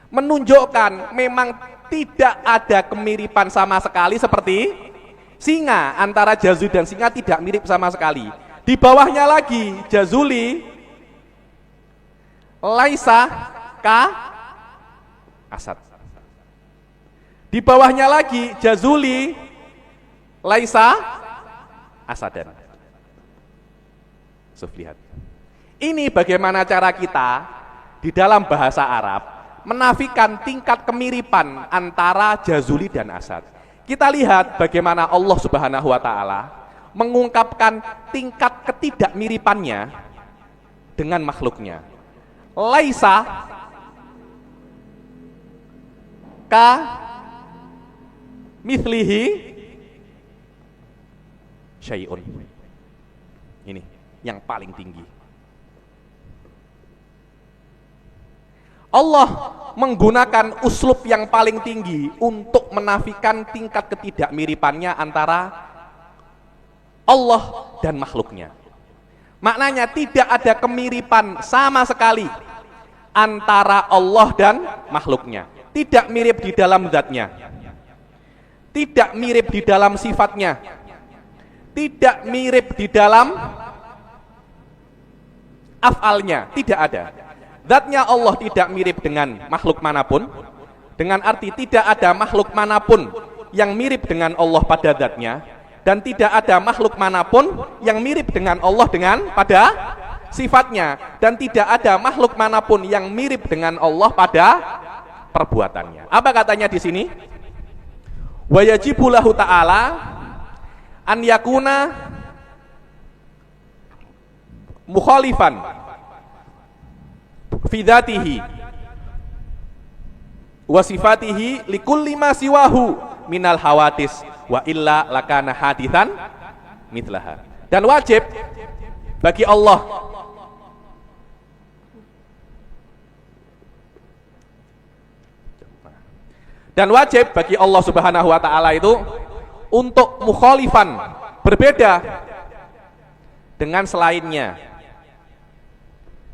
Menunjukkan memang tidak ada kemiripan sama sekali seperti singa. Antara jazuli dan singa tidak mirip sama sekali. Di bawahnya lagi jazuli laisa ka asad. Di bawahnya lagi jazuli laisa asadan. Lihat. Ini bagaimana cara kita di dalam bahasa Arab menafikan tingkat kemiripan antara jazuli dan asad. Kita lihat bagaimana Allah Subhanahu wa taala mengungkapkan tingkat ketidakmiripannya dengan makhluknya. Laisa ka mithlihi syai'un. Ini yang paling tinggi. Allah menggunakan uslub yang paling tinggi untuk menafikan tingkat ketidakmiripannya antara Allah dan makhluknya. Maknanya tidak ada kemiripan sama sekali antara Allah dan makhluknya. Tidak mirip di dalam zatnya, tidak mirip di dalam sifatnya, tidak mirip di dalam af'alnya, tidak ada. Zatnya Allah tidak mirip dengan makhluk manapun, dengan arti tidak ada makhluk manapun yang mirip dengan Allah pada zatnya, dan tidak ada makhluk manapun yang mirip dengan Allah pada sifatnya, dan tidak ada makhluk manapun yang mirip dengan Allah pada perbuatannya. Apa katanya di sini? Wa yajibu lahu ta'ala an yakuna mukhalifan fi dzatihi wa sifatihi likulli ma siwahu minal hawadis wa illa lakana hadithan mithlaha. Dan wajib bagi Allah Dan wajib bagi Allah Subhanahu wa taala itu untuk mukhalifan, berbeda dengan selainnya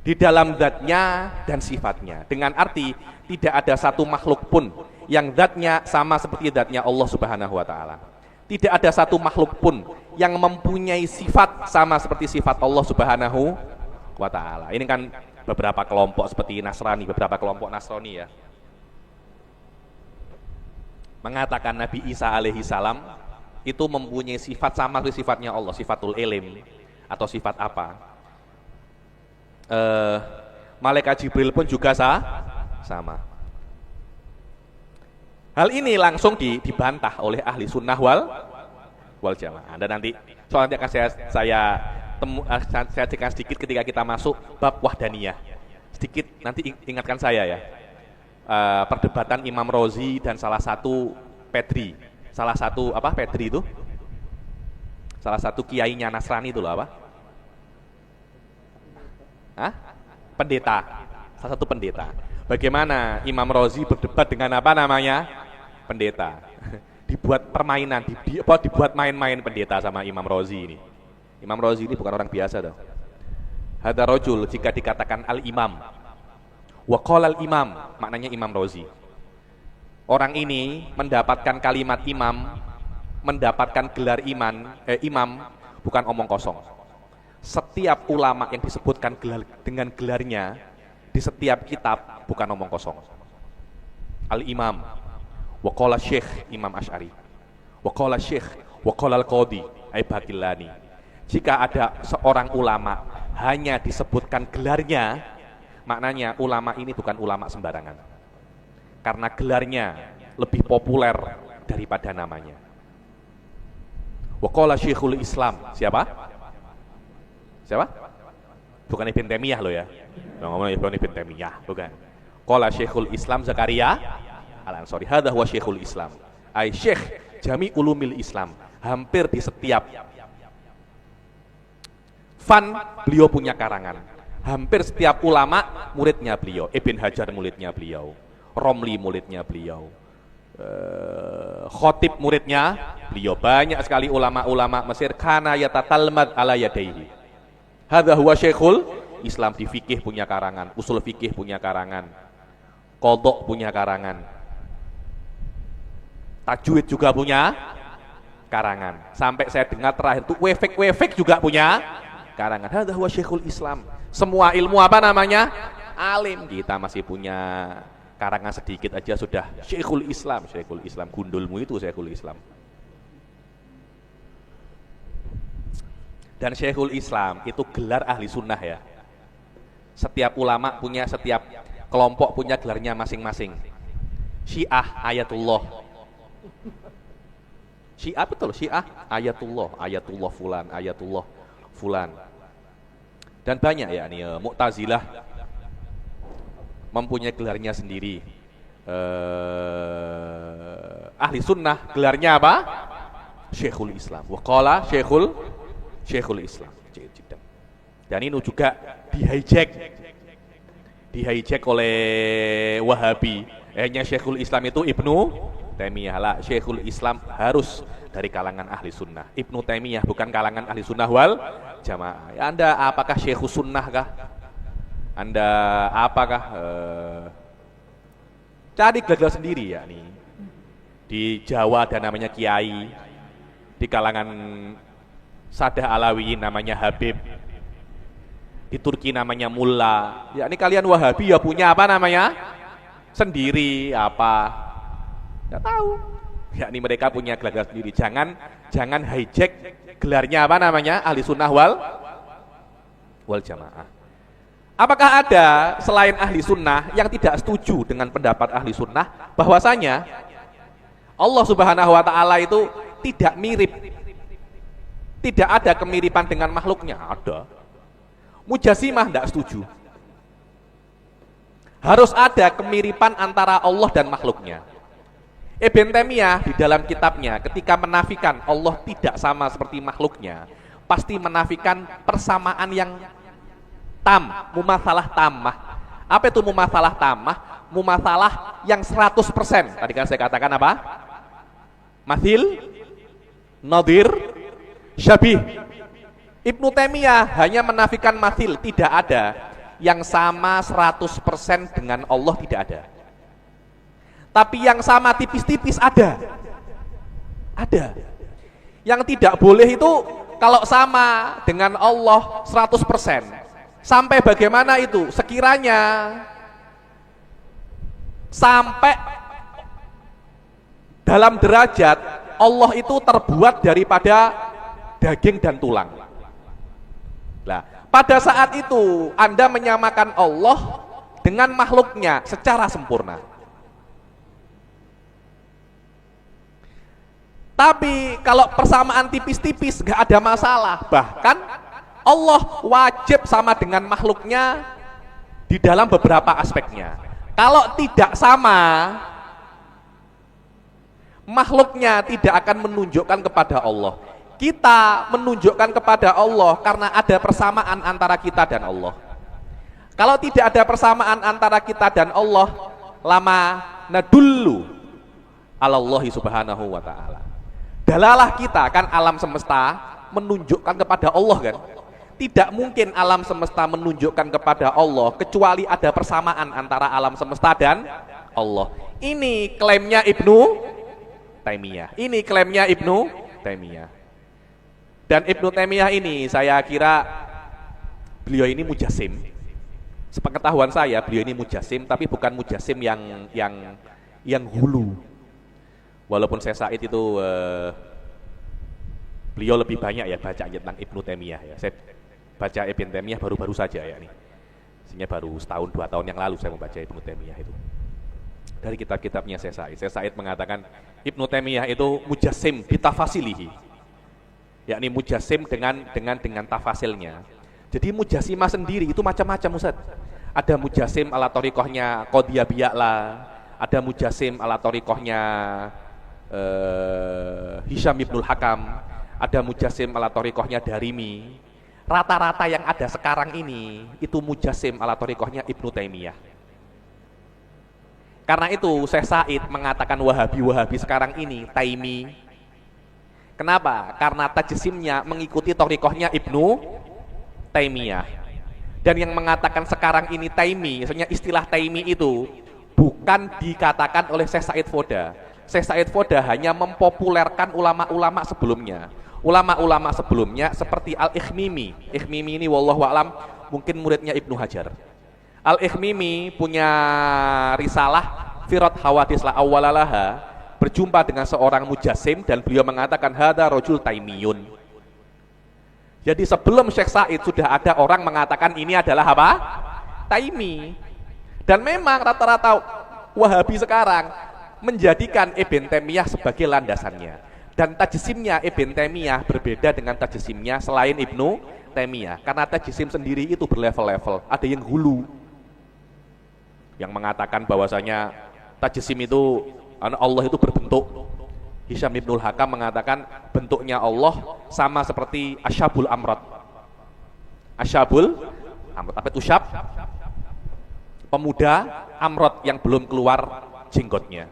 di dalam zatnya dan sifatnya. Dengan arti tidak ada satu makhluk pun yang zatnya sama seperti zatnya Allah Subhanahu wa taala. Tidak ada satu makhluk pun yang mempunyai sifat sama seperti sifat Allah Subhanahu wa taala. Ini kan beberapa kelompok seperti Nasrani, beberapa kelompok Nasrani ya, mengatakan Nabi Isa alaihi salam itu mempunyai sifat sama seperti sifatnya Allah, sifatul ilim atau sifat apa. Malaikat Jibril pun juga sama. Hal ini langsung dibantah oleh ahli sunnah wal jamaah. Dan nanti soalnya akan saya cekkan sedikit ketika kita masuk bab wahdaniyah. Sedikit nanti ingatkan saya ya. Perdebatan Imam Rozi dan salah satu Pedri. Salah satu apa Pedri itu? Salah satu kiainya Nasrani itu loh apa? Pendeta. Salah satu pendeta. Bagaimana Imam Rozi berdebat dengan apa namanya? Pendeta. Dibuat permainan, dibuat main-main pendeta sama Imam Rozi ini. Imam Rozi ini bukan orang biasa toh. Hadza rajul jika dikatakan al-imam. Wa qala al-imam, maknanya Imam Rozi. Orang ini mendapatkan kalimat imam, mendapatkan gelar imam bukan omong kosong. Setiap ulama yang disebutkan dengan gelarnya di setiap kitab bukan omong kosong. Al-imam, wa qala syekh Imam Asy'ari, wa qala syekh, wa qala al-qadhi Aibakillani. Jika ada seorang ulama hanya disebutkan gelarnya, maknanya ulama ini bukan ulama sembarangan. Karena gelarnya lebih populer daripada namanya. Wa qala Syekhul Islam. Siapa? Bukan Ibn Taimiyah loh ya. Ngomong Ibn Taimiyah, bukan. Qala Syekhul Islam Zakaria Al-Ansari. Hadza huwa Syekhul Islam. Ai Syekh Jami Ulumil Islam. Hampir di setiap fan beliau punya karangan. Hampir setiap ulama muridnya beliau. Ibn Hajar muridnya beliau. Romli muridnya beliau. Khotib muridnya beliau. Banyak sekali ulama-ulama Mesir kana yatatalmad ala yadaihi. Hadza huwa Syekhul Islam. Di fikih punya karangan, usul fikih punya karangan, qadha punya karangan, tajwid juga punya karangan. Sampai saya dengar terakhir itu wefek juga punya karangan. Hadza huwa Syekhul Islam. Semua ilmu apa namanya? Alim. Kita masih punya karangan sedikit aja sudah Syekhul Islam. Syekhul Islam, gundulmu itu Syekhul Islam. Dan Syekhul Islam itu gelar ahli sunnah ya. Setiap ulama punya, setiap kelompok punya gelarnya masing-masing. Syiah Ayatullah. Syiah betul, Syiah Ayatullah, Ayatullah fulan, Ayatullah fulan. Dan banyak ya nih, Mu'tazilah mempunyai gelarnya sendiri. Ahli sunnah gelarnya apa? Syekhul Islam. Wa qala Syekhul Islam. Dan ini juga dihijack oleh Wahabi. Hanya Syekhul Islam itu Ibnu Taimiyah lah. Syekhul Islam harus dari kalangan ahli sunnah. Ibnu Taimiyah bukan kalangan ahli sunnah wal jamaah. Anda apakah Syekhus sunnah kah? Anda apakah? Cari gelar sendiri ya nih. Di Jawa ada namanya Kiai. Di kalangan Sadah Alawiyin namanya Habib. Di Turki namanya Mulla. Ya ini kalian Wahabi ya punya apa namanya? Sendiri apa? Enggak tahu. Ya ini mereka punya gelar sendiri. Jangan hijack gelarnya apa namanya? Ahli sunnah wal jamaah. Apakah ada selain ahli sunnah yang tidak setuju dengan pendapat ahli sunnah bahwasanya Allah Subhanahu wa taala itu tidak mirip? Tidak ada kemiripan dengan makhluknya. Ada. Mujassimah tidak setuju. Harus ada kemiripan antara Allah dan makhluknya. Ibn Taimiyah di dalam kitabnya ketika menafikan Allah tidak sama seperti makhluknya, pasti menafikan persamaan yang tam, mumatsalah tamah. Apa itu mumatsalah tamah? mumatsalah yang 100%. Tadi kan saya katakan apa? Mathil, nadir, syabih. Ibnu Taimiyah hanya menafikan mathil, tidak ada yang sama 100% dengan Allah, tidak ada. Tapi yang sama tipis-tipis ada. Ada. Yang tidak boleh itu kalau sama dengan Allah 100%. Sampai bagaimana itu? Sekiranya sampai dalam derajat Allah itu terbuat daripada daging dan tulang. Nah, pada saat itu Anda menyamakan Allah dengan makhluknya secara sempurna. Tapi kalau persamaan tipis-tipis gak ada masalah. Bahkan Allah wajib sama dengan makhluknya di dalam beberapa aspeknya. Kalau tidak sama, makhluknya tidak akan menunjukkan kepada Allah. Kita menunjukkan kepada Allah karena ada persamaan antara kita dan Allah. Kalau tidak ada persamaan antara kita dan Allah, lama nadullu alallahi subhanahu wa ta'ala. Dalalah kita kan alam semesta menunjukkan kepada Allah kan. Tidak mungkin alam semesta menunjukkan kepada Allah kecuali ada persamaan antara alam semesta dan Allah. Ini klaimnya Ibnu Taimiyah. Ini klaimnya Ibnu Taimiyah. Dan Ibnu Taimiyah ini saya kira beliau ini mujassim. Sepengetahuan saya beliau ini mujassim, tapi bukan mujassim yang hulu. Walaupun saya Said itu beliau lebih banyak ya baca tentang Ibnu Taimiyah ya. Saya baca Ibnu Taimiyah baru-baru saja ya ini. Sebenarnya baru setahun 2 tahun yang lalu saya membaca Ibnu Taimiyah itu. Dari kitab-kitabnya saya Said. Saya Said mengatakan Ibnu Taimiyah itu mujassim bitafasilihi. Yakni mujassim dengan tafasilnya. Jadi mujassimah sendiri itu macam-macam Ustaz. Ada mujassim ala thariqahnya Qadhiyah Biya'la, ada mujassim ala thariqahnya Hisham Ibnul Hakam, ada mujassim ala thariqahnya Darimi. Rata-rata yang ada sekarang ini itu mujassim ala thariqahnya Ibnu Taimiyah. Karena itu Syekh Said mengatakan Wahabi sekarang ini Taimi. Kenapa? Karena tajsimnya mengikuti thariqahnya Ibnu Taimiyah. Dan yang mengatakan sekarang ini Taimi, misalnya istilah Taimi itu bukan dikatakan oleh Syekh Said Foda. Syekh Said Foda hanya mempopulerkan ulama-ulama sebelumnya. Ulama-ulama sebelumnya seperti Al-Ikhmimi. Ikhmimi ini wallahu a'lam mungkin muridnya Ibnu Hajar. Al-Ikhmimi punya risalah Firat Hawadis la awwalalaha, berjumpa dengan seorang mujassim dan beliau mengatakan hada rajul taimiyun. Jadi sebelum Syekh Said sudah ada orang mengatakan ini adalah apa? Taimi. Dan memang rata-rata Wahabi sekarang menjadikan Ibn Taimiyah sebagai landasannya. Dan tajsimnya Ibn Taimiyah berbeda dengan tajsimnya selain Ibnu Taimiyah. Karena tajsim sendiri itu berlevel-level. Ada yang hulu yang mengatakan bahwasanya tajsim itu Allah itu berbentuk. Hisham Ibnul Hakam mengatakan bentuknya Allah sama seperti asyabul amrad. Asyabul amrad, apa itu syab? Pemuda amrad yang belum keluar jenggotnya.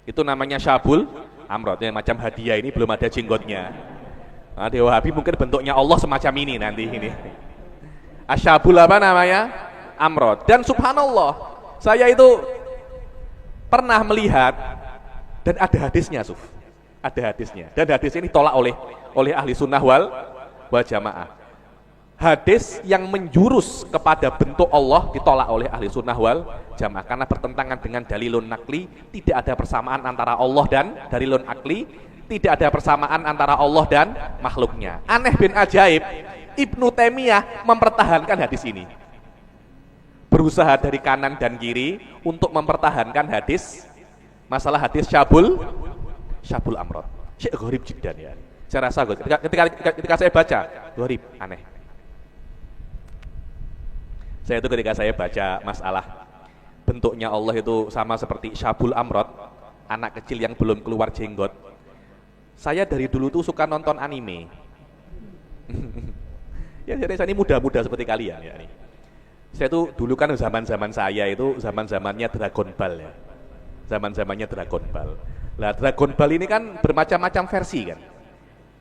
Itu namanya syabul amrad, ya, macam hadiah ini belum ada jenggotnya. Nah, di Wahabi mungkin bentuknya Allah semacam ini nanti ini. Asyabul apa namanya? Amrad. Dan subhanallah, saya itu pernah melihat dan ada hadisnya, Suf. Ada hadisnya. Dan hadis ini ditolak oleh ahli sunnah wal jamaah. Hadis yang menjurus kepada bentuk Allah ditolak oleh ahli sunnah wal jamaah karena bertentangan dengan dalilun nakli. Tidak ada persamaan antara Allah dan dalilun akli. Tidak ada persamaan antara Allah dan makhluknya. Aneh bin ajaib, Ibnu Taimiyah mempertahankan hadis ini. Berusaha dari kanan dan kiri untuk mempertahankan hadis, masalah hadis syabul amrad. Syekh gharib jiddan ya. Saya rasa ketika saya baca gharib, aneh. Saya itu ketika saya baca masalah bentuknya Allah itu sama seperti syabul amrad, anak kecil yang belum keluar jenggot. Saya dari dulu tuh suka nonton anime. Ya, jadi saya ini muda-muda seperti kalian ya. Saya tuh dulu kan zaman-zaman saya itu zaman-zamannya Dragon Ball ya. Zaman-zamannya Dragon Ball. Lah Dragon Ball ini kan bermacam-macam versi kan.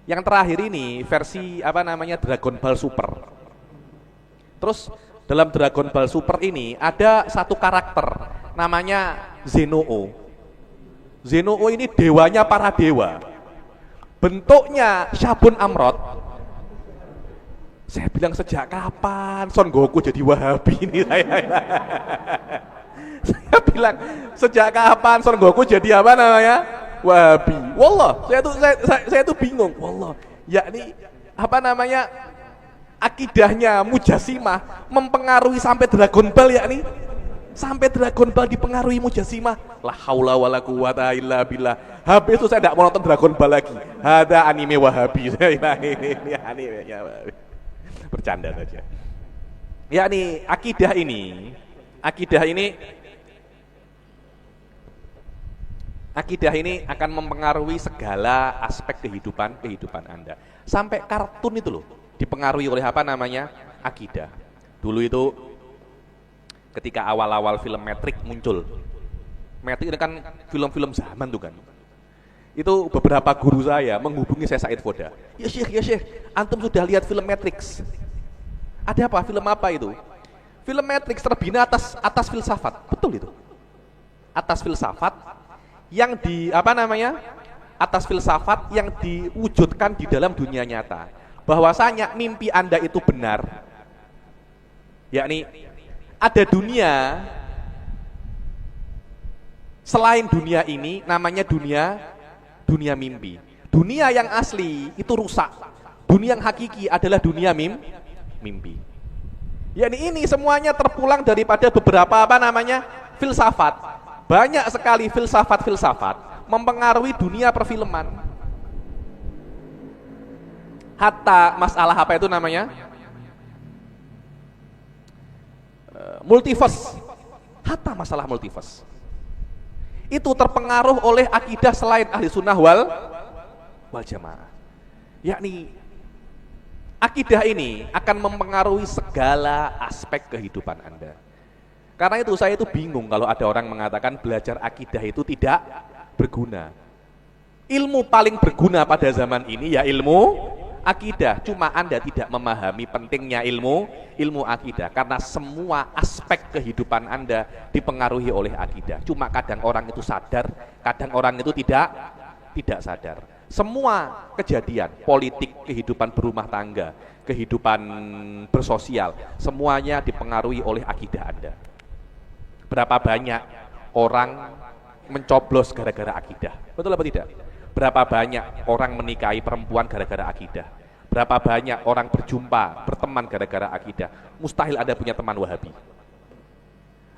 Yang terakhir ini versi apa namanya Dragon Ball Super. Terus dalam Dragon Ball Super ini ada satu karakter namanya Zenoo. Zenoo ini dewanya para dewa. Bentuknya Syabun Amrod. Saya bilang sejak kapan Son Goku jadi Wahabi ini saya bilang sejak kapan Son Goku jadi apa namanya Wahabi. Wallah, saya tuh bingung. Wallah, yakni apa namanya akidahnya Mujassimah mempengaruhi sampai Dragon Ball yakni sampai Dragon Ball dipengaruhi Mujassimah. La haula wala quwata illa billah. Habis itu saya tidak mau nonton Dragon Ball lagi. Ada anime Wahabi. Ini animenya Wahabi. Bercanda saja. Yakni akidah ini akan mempengaruhi segala aspek kehidupan Anda. Sampai kartun itu loh dipengaruhi oleh apa namanya? Akidah. Dulu itu ketika awal-awal film Matrix muncul. Matrix ini kan film-film zaman tuh kan. Itu beberapa guru saya menghubungi saya Said Foda. Ya Syekh, antum sudah lihat film Matrix? Ada apa? Film apa itu? Film Matrix terbina atas filsafat. Betul itu. Atas filsafat yang atas filsafat yang diwujudkan di dalam dunia nyata. Bahwasanya mimpi Anda itu benar. Yakni ada dunia selain dunia ini namanya dunia mimpi. Dunia yang asli itu rusak. Dunia yang hakiki adalah dunia mimpi. Yakni ini semuanya terpulang daripada beberapa apa namanya filsafat. Banyak sekali filsafat mempengaruhi dunia perfilman. Hatta masalah apa itu namanya? Multiverse. Hatta masalah multiverse. Itu terpengaruh oleh akidah selain ahli sunnah wal jamaah. Yakni akidah ini akan mempengaruhi segala aspek kehidupan Anda. Karena itu saya itu bingung kalau ada orang mengatakan belajar akidah itu tidak berguna. Ilmu paling berguna pada zaman ini ya ilmu akidah. Cuma Anda tidak memahami pentingnya ilmu akidah. Karena semua aspek kehidupan Anda dipengaruhi oleh akidah. Cuma kadang orang itu sadar, kadang orang itu tidak sadar. Semua kejadian, politik, kehidupan berumah tangga, kehidupan bersosial, semuanya dipengaruhi oleh akidah Anda. Berapa banyak orang mencoblos gara-gara akidah? Betul apa tidak? Berapa banyak orang menikahi perempuan gara-gara akidah? Berapa banyak orang berjumpa, berteman gara-gara akidah? Mustahil Anda punya teman Wahabi.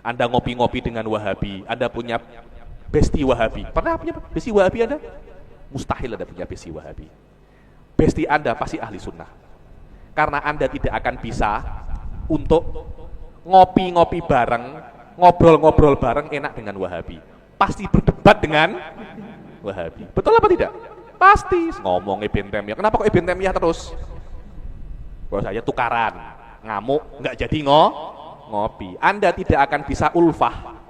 Anda ngopi-ngopi dengan Wahabi, Anda punya besti Wahabi. Pernah punya besti Wahabi Anda? Mustahil Anda punya besti Wahabi. Besti Anda pasti ahli sunnah. Karena Anda tidak akan bisa untuk ngopi-ngopi bareng, ngobrol-ngobrol bareng enak dengan Wahabi. Pasti berdebat dengan Wahabi. Betul apa tidak? Pasti ngomong Ibn Taimiyah. Kenapa kok Ibn Taimiyah terus? Kalau saya tukaran, ngamuk, nggak jadi ngopi. Anda tidak akan bisa ulfah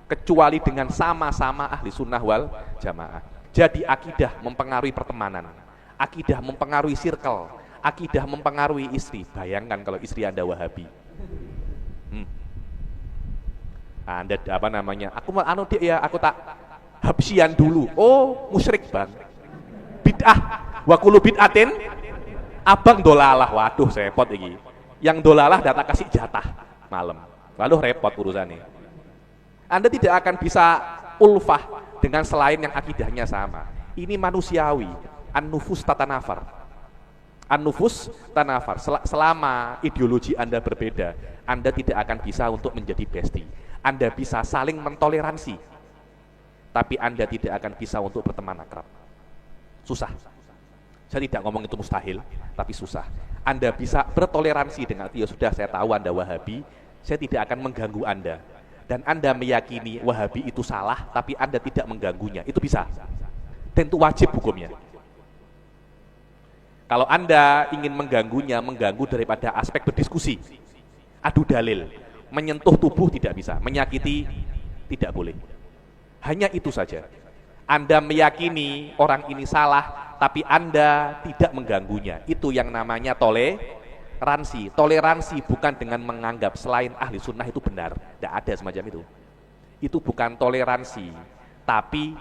kecuali dengan sama-sama ahli sunnah wal jamaah. Jadi akidah mempengaruhi pertemanan, akidah mempengaruhi circle, akidah mempengaruhi istri. Bayangkan kalau istri Anda Wahabi. Anda apa namanya? Aku tak habsian dulu. Oh, musyrik bang. Bid'ah. Wa kullu bid'atin abang dolalah. Waduh, repot iki. Yang dolalah data kasih jatah malam. Lalu repot urusannya. Anda tidak akan bisa ulfah dengan selain yang akidahnya sama. Ini manusiawi. An-nufus tatanafar. An-nufus tanafar. Selama ideologi Anda berbeda, Anda tidak akan bisa untuk menjadi bestie. Anda bisa saling mentoleransi, tapi Anda tidak akan bisa untuk berteman akrab. Susah. Saya tidak ngomong itu mustahil, tapi susah. Anda bisa bertoleransi dengan ya sudah saya tahu Anda Wahabi, saya tidak akan mengganggu Anda. Dan Anda meyakini Wahabi itu salah, tapi Anda tidak mengganggunya. Itu bisa. Dan itu wajib hukumnya. Kalau Anda ingin mengganggunya, mengganggu daripada aspek berdiskusi, adu dalil. menyentuh tubuh tidak bisa, menyakiti tidak boleh. Hanya itu saja. Anda meyakini orang ini salah, tapi Anda tidak mengganggunya. Itu yang namanya toleransi. Toleransi bukan dengan menganggap selain ahli sunnah itu benar. Tidak ada semacam itu. Itu bukan toleransi, tapi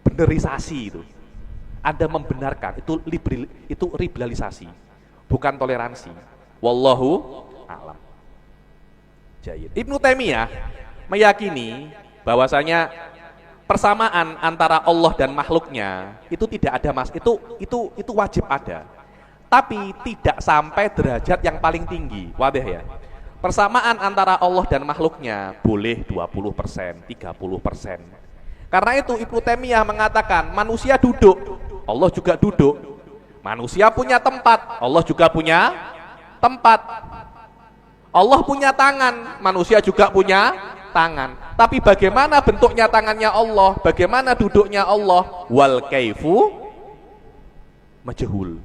benerisasi itu. Anda membenarkan, itu liberalisasi, bukan toleransi. Wallahu a'lam. Jayyid. Ibnu Taimiyah meyakini bahwasanya persamaan antara Allah dan makhluknya itu tidak ada itu wajib ada, tapi tidak sampai derajat yang paling tinggi. Wadah ya, persamaan antara Allah dan makhluknya boleh 20%, 30%. Karena itu Ibnu Taimiyah mengatakan manusia duduk, Allah juga duduk. Manusia punya tempat, Allah juga punya tempat. Allah punya tangan, manusia juga punya tangan. Tapi bagaimana bentuknya tangannya Allah, bagaimana duduknya Allah? Wal kaifu majhul.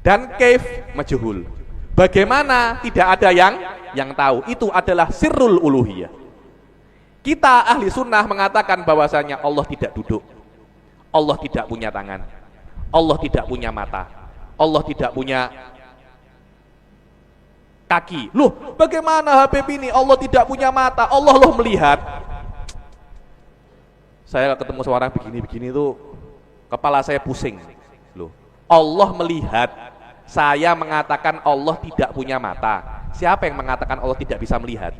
Dan kaif majhul. Bagaimana tidak ada yang tahu. Itu adalah sirrul uluhiyah. Kita ahli sunnah mengatakan bahwasanya Allah tidak duduk, Allah tidak punya tangan, Allah tidak punya mata, Allah tidak punya kaki. Loh, bagaimana Habib ini? Allah tidak punya mata, Allah loh melihat. Saya ketemu seorang begini-begini itu kepala saya pusing. Loh, Allah melihat, saya mengatakan Allah tidak punya mata. Siapa yang mengatakan Allah tidak bisa melihat?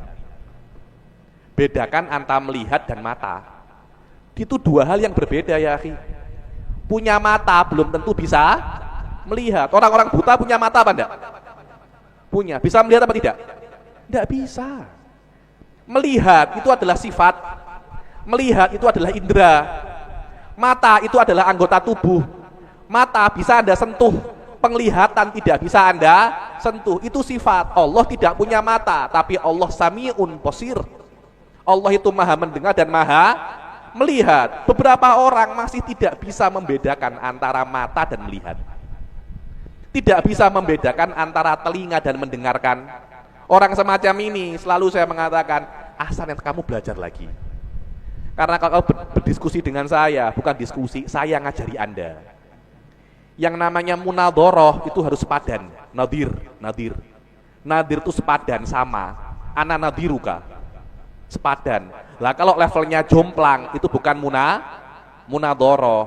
Bedakan antara melihat dan mata. Itu dua hal yang berbeda ya, akhi. Punya mata belum tentu bisa melihat. Orang-orang buta punya mata apa enggak? Punya. Bisa melihat apa tidak? Tidak bisa. Melihat itu adalah sifat. Melihat itu adalah indera. Mata itu adalah anggota tubuh. Mata bisa Anda sentuh, penglihatan tidak bisa Anda sentuh. Itu sifat. Allah tidak punya mata, tapi Allah sami'un basir. Allah itu maha mendengar dan maha melihat. Beberapa orang masih tidak bisa membedakan antara mata dan melihat. Tidak bisa membedakan antara telinga dan mendengarkan. Orang semacam ini selalu saya mengatakan, Ahsan, kamu belajar lagi. Karena kalau berdiskusi dengan saya, bukan diskusi, saya ngajari Anda. Yang namanya munadharah itu harus sepadan. Nadir itu sepadan, sama. Ana nadiruka, sepadan. Lah kalau levelnya jomplang itu bukan munadharah.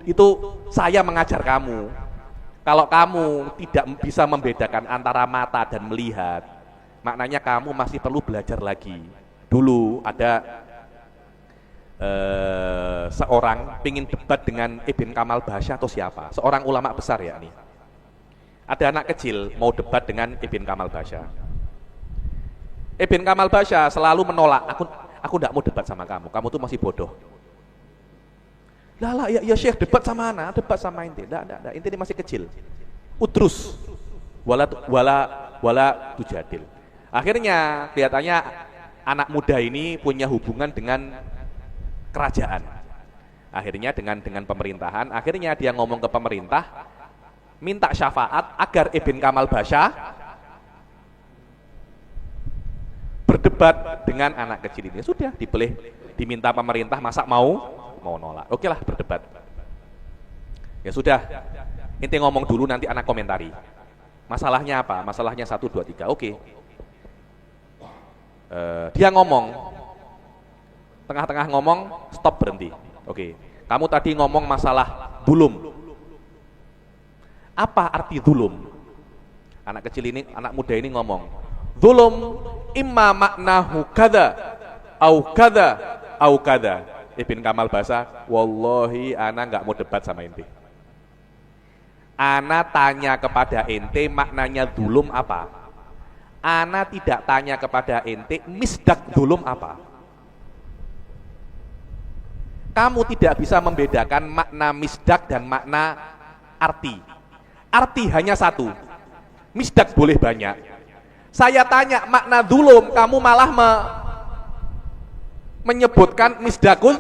Itu saya mengajar kamu. Kalau kamu tidak bisa membedakan antara mata dan melihat, maknanya kamu masih perlu belajar lagi. Dulu ada seorang pingin debat dengan Ibn Kamal Basya atau siapa, seorang ulama besar ya nih. Ada anak kecil mau debat dengan Ibn Kamal Basya. Ibn Kamal Basya selalu menolak, aku tidak mau debat sama kamu tuh masih bodoh. Lah ya Syekh, debat sama anak, debat sama inti. Enggak, inti ini masih kecil. Udrus wala tujadil. Akhirnya kelihatannya anak muda ini punya hubungan dengan kerajaan. Akhirnya dengan pemerintahan, akhirnya dia ngomong ke pemerintah minta syafaat agar Ibn Kamal Basya berdebat dengan anak kecil ini. Sudah dipilih, diminta pemerintah, masa mau nolak. Oke lah, berdebat. Ya sudah, inti ngomong dulu, nanti anak komentari. Masalahnya apa? Masalahnya 1, 2, 3. Oke. Dia ngomong, tengah-tengah ngomong, stop, berhenti. Oke. Kamu tadi ngomong masalah zulum. Apa arti zulum? Anak kecil ini, anak muda ini ngomong, zulum imma maknahu kada au kada au kada. Ibn Kamal Basya, wallahi ana nggak mau debat sama ente. Ana tanya kepada ente maknanya zulum apa. Ana tidak tanya kepada ente misdak zulum apa. Kamu tidak bisa membedakan makna misdak dan makna arti. Arti hanya satu, misdak boleh banyak. Saya tanya makna zulum, kamu malah menyebutkan misdakul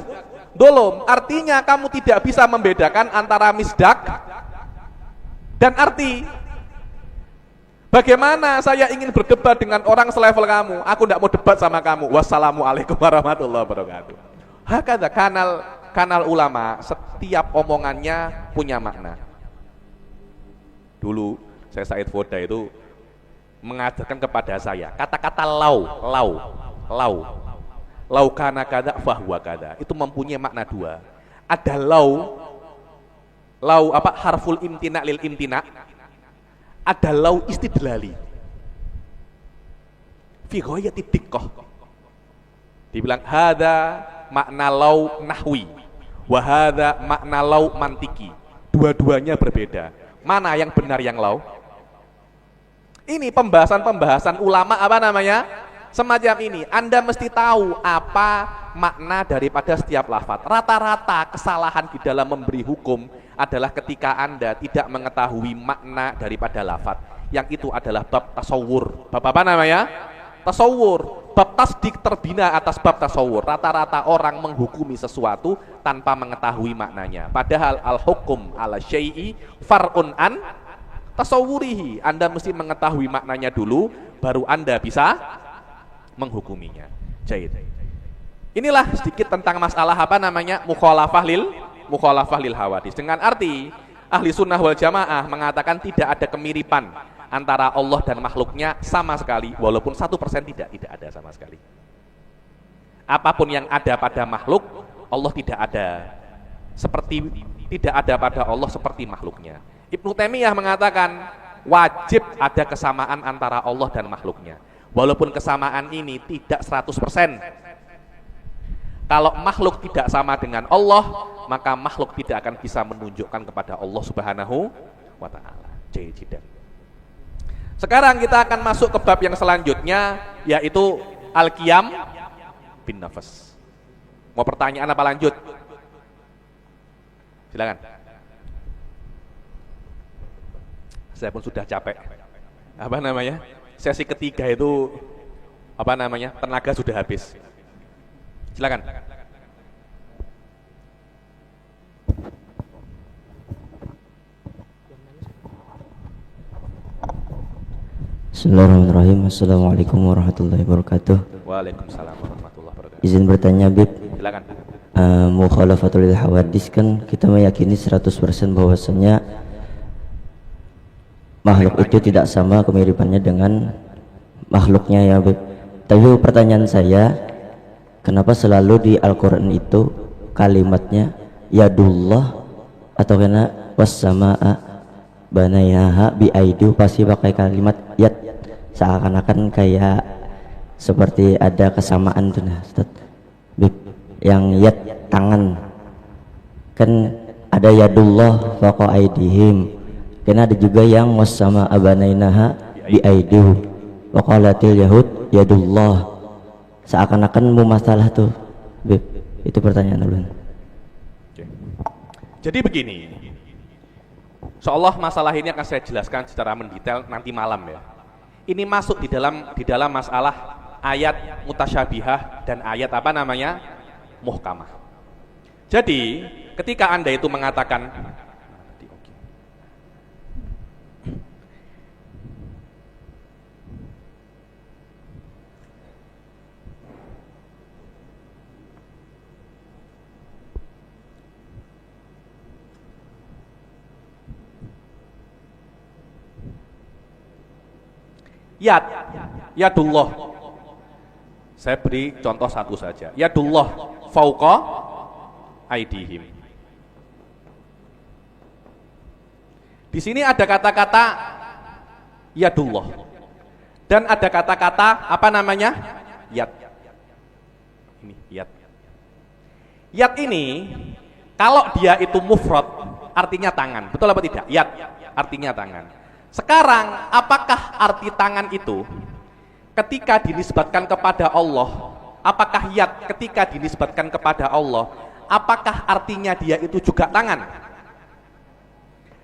dolom. Artinya kamu tidak bisa membedakan antara misdak dan arti. Bagaimana saya ingin berdebat dengan orang selevel kamu? Aku tidak mau debat sama kamu. Wassalamualaikum warahmatullahi wabarakatuh. Hakada kanal ulama, setiap omongannya punya makna. Dulu saya Said Foda itu mengajarkan kepada saya kata-kata lau kana kada fahuwa kada, itu mempunyai makna dua. Ada lau apa, harful imtina lil imtina, ada lau istidlali fi ghayati diqqah. Dibilang hada makna lau nahwi wa hada makna lau mantiki, dua-duanya berbeda. Mana yang benar yang lau? Ini pembahasan ulama apa namanya? Semacam ini. Anda mesti tahu apa makna daripada setiap lafaz. Rata-rata kesalahan di dalam memberi hukum adalah ketika Anda tidak mengetahui makna daripada lafaz. Yang itu adalah bab tasawur. Bab apa namanya? Tasawur. Bab tasdik terbina atas bab tasawur. Rata-rata orang menghukumi sesuatu tanpa mengetahui maknanya. Padahal al-hukum ala syai'i far'un an tasawurihi. Anda mesti mengetahui maknanya dulu, baru Anda bisa menghukuminya. Jahit. Inilah sedikit tentang masalah apa namanya mukhalafah lil hawadis. Dengan arti ahli sunnah wal jamaah mengatakan tidak ada kemiripan antara Allah dan makhluknya sama sekali, walaupun 1% tidak ada sama sekali. Apapun yang ada pada makhluk, Allah tidak ada pada Allah seperti makhluknya. Ibnu Taimiyah mengatakan wajib ada kesamaan antara Allah dan makhluknya. Walaupun kesamaan ini tidak 100%. Kalau makhluk tidak sama dengan Allah, maka makhluk tidak akan bisa menunjukkan kepada Allah Subhanahu wa ta'ala. Jahidan. Sekarang kita akan masuk ke bab yang selanjutnya, yaitu al-qiyam bin nafas. Mau pertanyaan apa lanjut? Silakan. Saya pun sudah capek. Apa namanya? Sesi ketiga itu apa namanya? Tenaga sudah habis. Silakan. Bismillahirrahmanirrahim. Assalamualaikum warahmatullahi wabarakatuh. Waalaikumsalam warahmatullahi wabarakatuh. Izin bertanya, Bib. Silakan. Mukhalafatul lil hawadis, kan kita meyakini 100% bahwasanya makhluk itu tidak sama kemiripannya dengan makhluknya ya, Bib. Tapi pertanyaan saya, kenapa selalu di Al-Quran itu kalimatnya yadullah atau kena wassamaa banayaha biaidu, pasti pakai kalimat yad, seakan-akan kayak seperti ada kesamaan tuh nah, Ustaz. Bib, yang yad tangan kan ada yadullah faqa aidihim, karena ada juga yang wassama abanainaha biaidu wa qalatil yahud yadullah, seakan-akan mumasalah tuh, Bib. Itu pertanyaan ulun. Jadi begini, insyaallah masalah ini akan saya jelaskan secara mendetail nanti malam ya. Ini masuk di dalam masalah ayat mutasyabihah dan ayat apa namanya muhkamah. Jadi ketika Anda itu mengatakan yadullah, saya beri contoh satu saja. Yadullah fauqa aidihim. Di sini ada kata-kata yadullah dan ada kata-kata apa namanya yad. Ini yad. Yad ini kalau dia itu mufrad artinya tangan, betul apa tidak? Yad artinya tangan. Sekarang apakah arti tangan itu ketika dinisbatkan kepada Allah, apakah yad ketika dinisbatkan kepada Allah, apakah artinya dia itu juga tangan?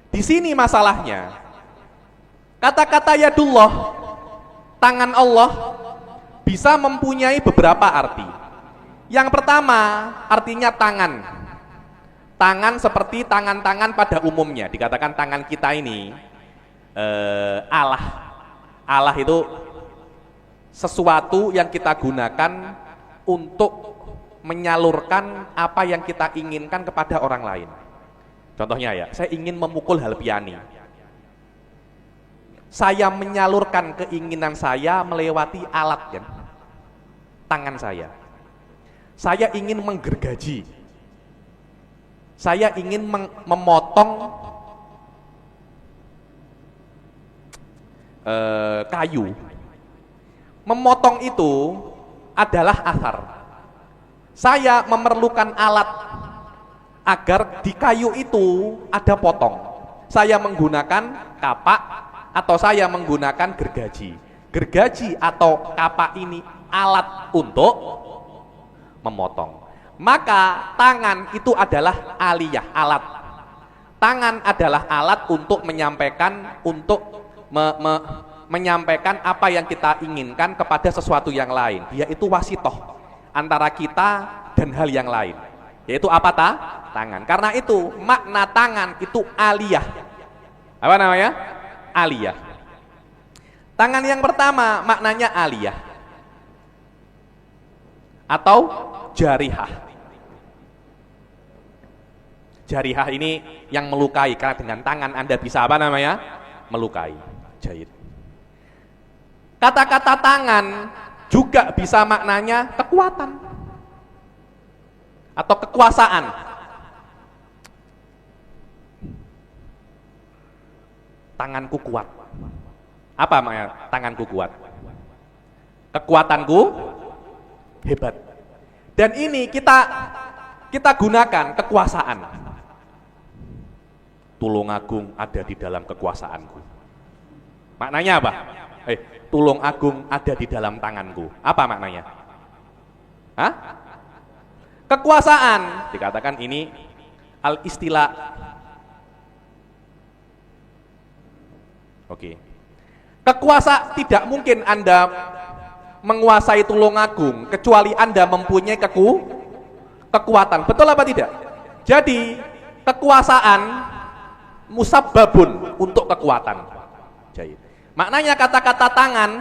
Di sini masalahnya. Kata-kata yadullah, tangan Allah, bisa mempunyai beberapa arti. Yang pertama, artinya tangan. Tangan seperti tangan-tangan pada umumnya. Dikatakan tangan kita ini alah, Allah itu sesuatu yang kita gunakan untuk menyalurkan apa yang kita inginkan kepada orang lain. Contohnya ya, saya ingin memukul hal piani. Saya menyalurkan keinginan saya melewati alat kan, tangan saya. Saya ingin menggergaji. Saya ingin memotong kayu. Memotong itu adalah asar. Saya memerlukan alat agar di kayu itu ada potong. Saya menggunakan kapak atau saya menggunakan gergaji. Gergaji atau kapak ini alat untuk memotong. Maka tangan itu adalah aliyah, alat. Tangan adalah alat untuk menyampaikan, menyampaikan apa yang kita inginkan kepada sesuatu yang lain. Dia itu wasitoh antara kita dan hal yang lain. Yaitu apa tangan. Karena itu makna tangan itu aliyah. Apa namanya? Aliyah. Tangan yang pertama maknanya aliyah atau jarihah. Jarihah ini yang melukai, karena dengan tangan Anda bisa apa namanya? Melukai. Jahit. Kata-kata tangan juga bisa maknanya kekuatan atau kekuasaan. Tanganku kuat. Apa maknanya tanganku kuat? Kekuatanku hebat. Dan ini kita gunakan kekuasaan. Tulungagung ada di dalam kekuasaanku. Maknanya apa? Tulung agung ada di dalam tanganku. Apa maknanya? Hah? Kekuasaan. Dikatakan ini al-istilah. Oke. Kekuasaan tidak mungkin Anda menguasai tulung agung kecuali Anda mempunyai kekuatan. Betul apa tidak? Jadi kekuasaan musabbabun untuk kekuatan. Jahit. Maknanya kata-kata tangan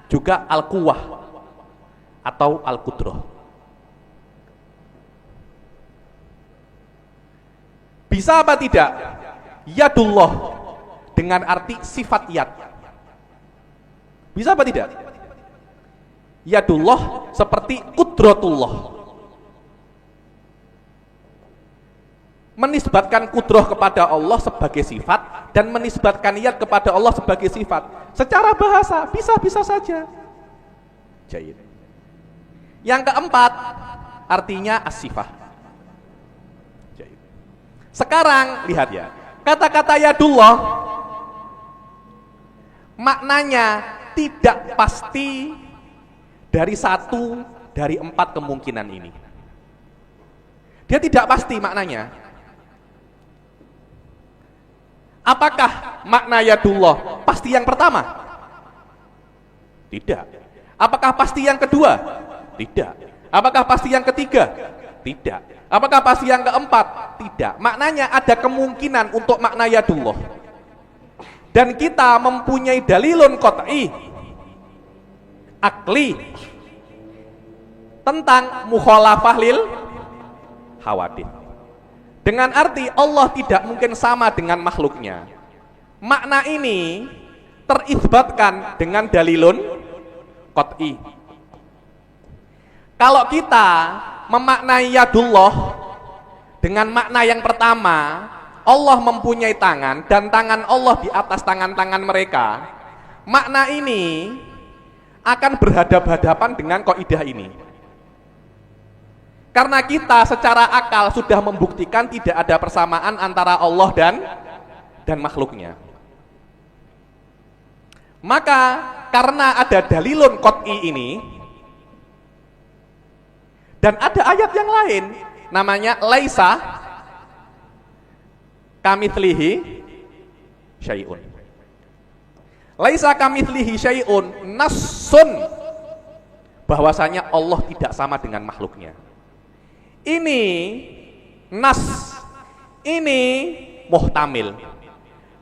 juga al-quwah atau al-qudrah. Bisa apa tidak? Yadullah dengan arti sifat yad. Bisa apa tidak? Yadullah seperti qudratullah. Menisbatkan kudrah kepada Allah sebagai sifat dan menisbatkan yad kepada Allah sebagai sifat. Secara bahasa bisa-bisa saja. Jahit. Yang keempat artinya as-sifah. Jahit. Sekarang lihat ya, kata-kata yadullah maknanya tidak pasti dari satu dari empat kemungkinan ini. Dia tidak pasti maknanya. Apakah makna yadullah pasti yang pertama? Tidak. Apakah pasti yang kedua? Tidak. Apakah pasti yang ketiga? Tidak. Apakah pasti yang keempat? Tidak. Maknanya ada kemungkinan untuk makna yadullah. Dan kita mempunyai dalilun qat'i, akli, tentang mukhalafah lil hawadith. Dengan arti Allah tidak mungkin sama dengan makhluknya. Makna ini terisbatkan dengan dalilun qat'i. Kalau kita memaknai yadullah dengan makna yang pertama, Allah mempunyai tangan dan tangan Allah di atas tangan-tangan mereka, makna ini akan berhadapan-hadapan dengan kaidah ini. Karena kita secara akal sudah membuktikan tidak ada persamaan antara Allah dan makhluknya. Maka karena ada dalilun qat'i ini dan ada ayat yang lain namanya laisa kamitslihi syai'un. Laisa kamitslihi syai'un nassun bahwasanya Allah tidak sama dengan makhluknya. Ini nas, ini muhtamil.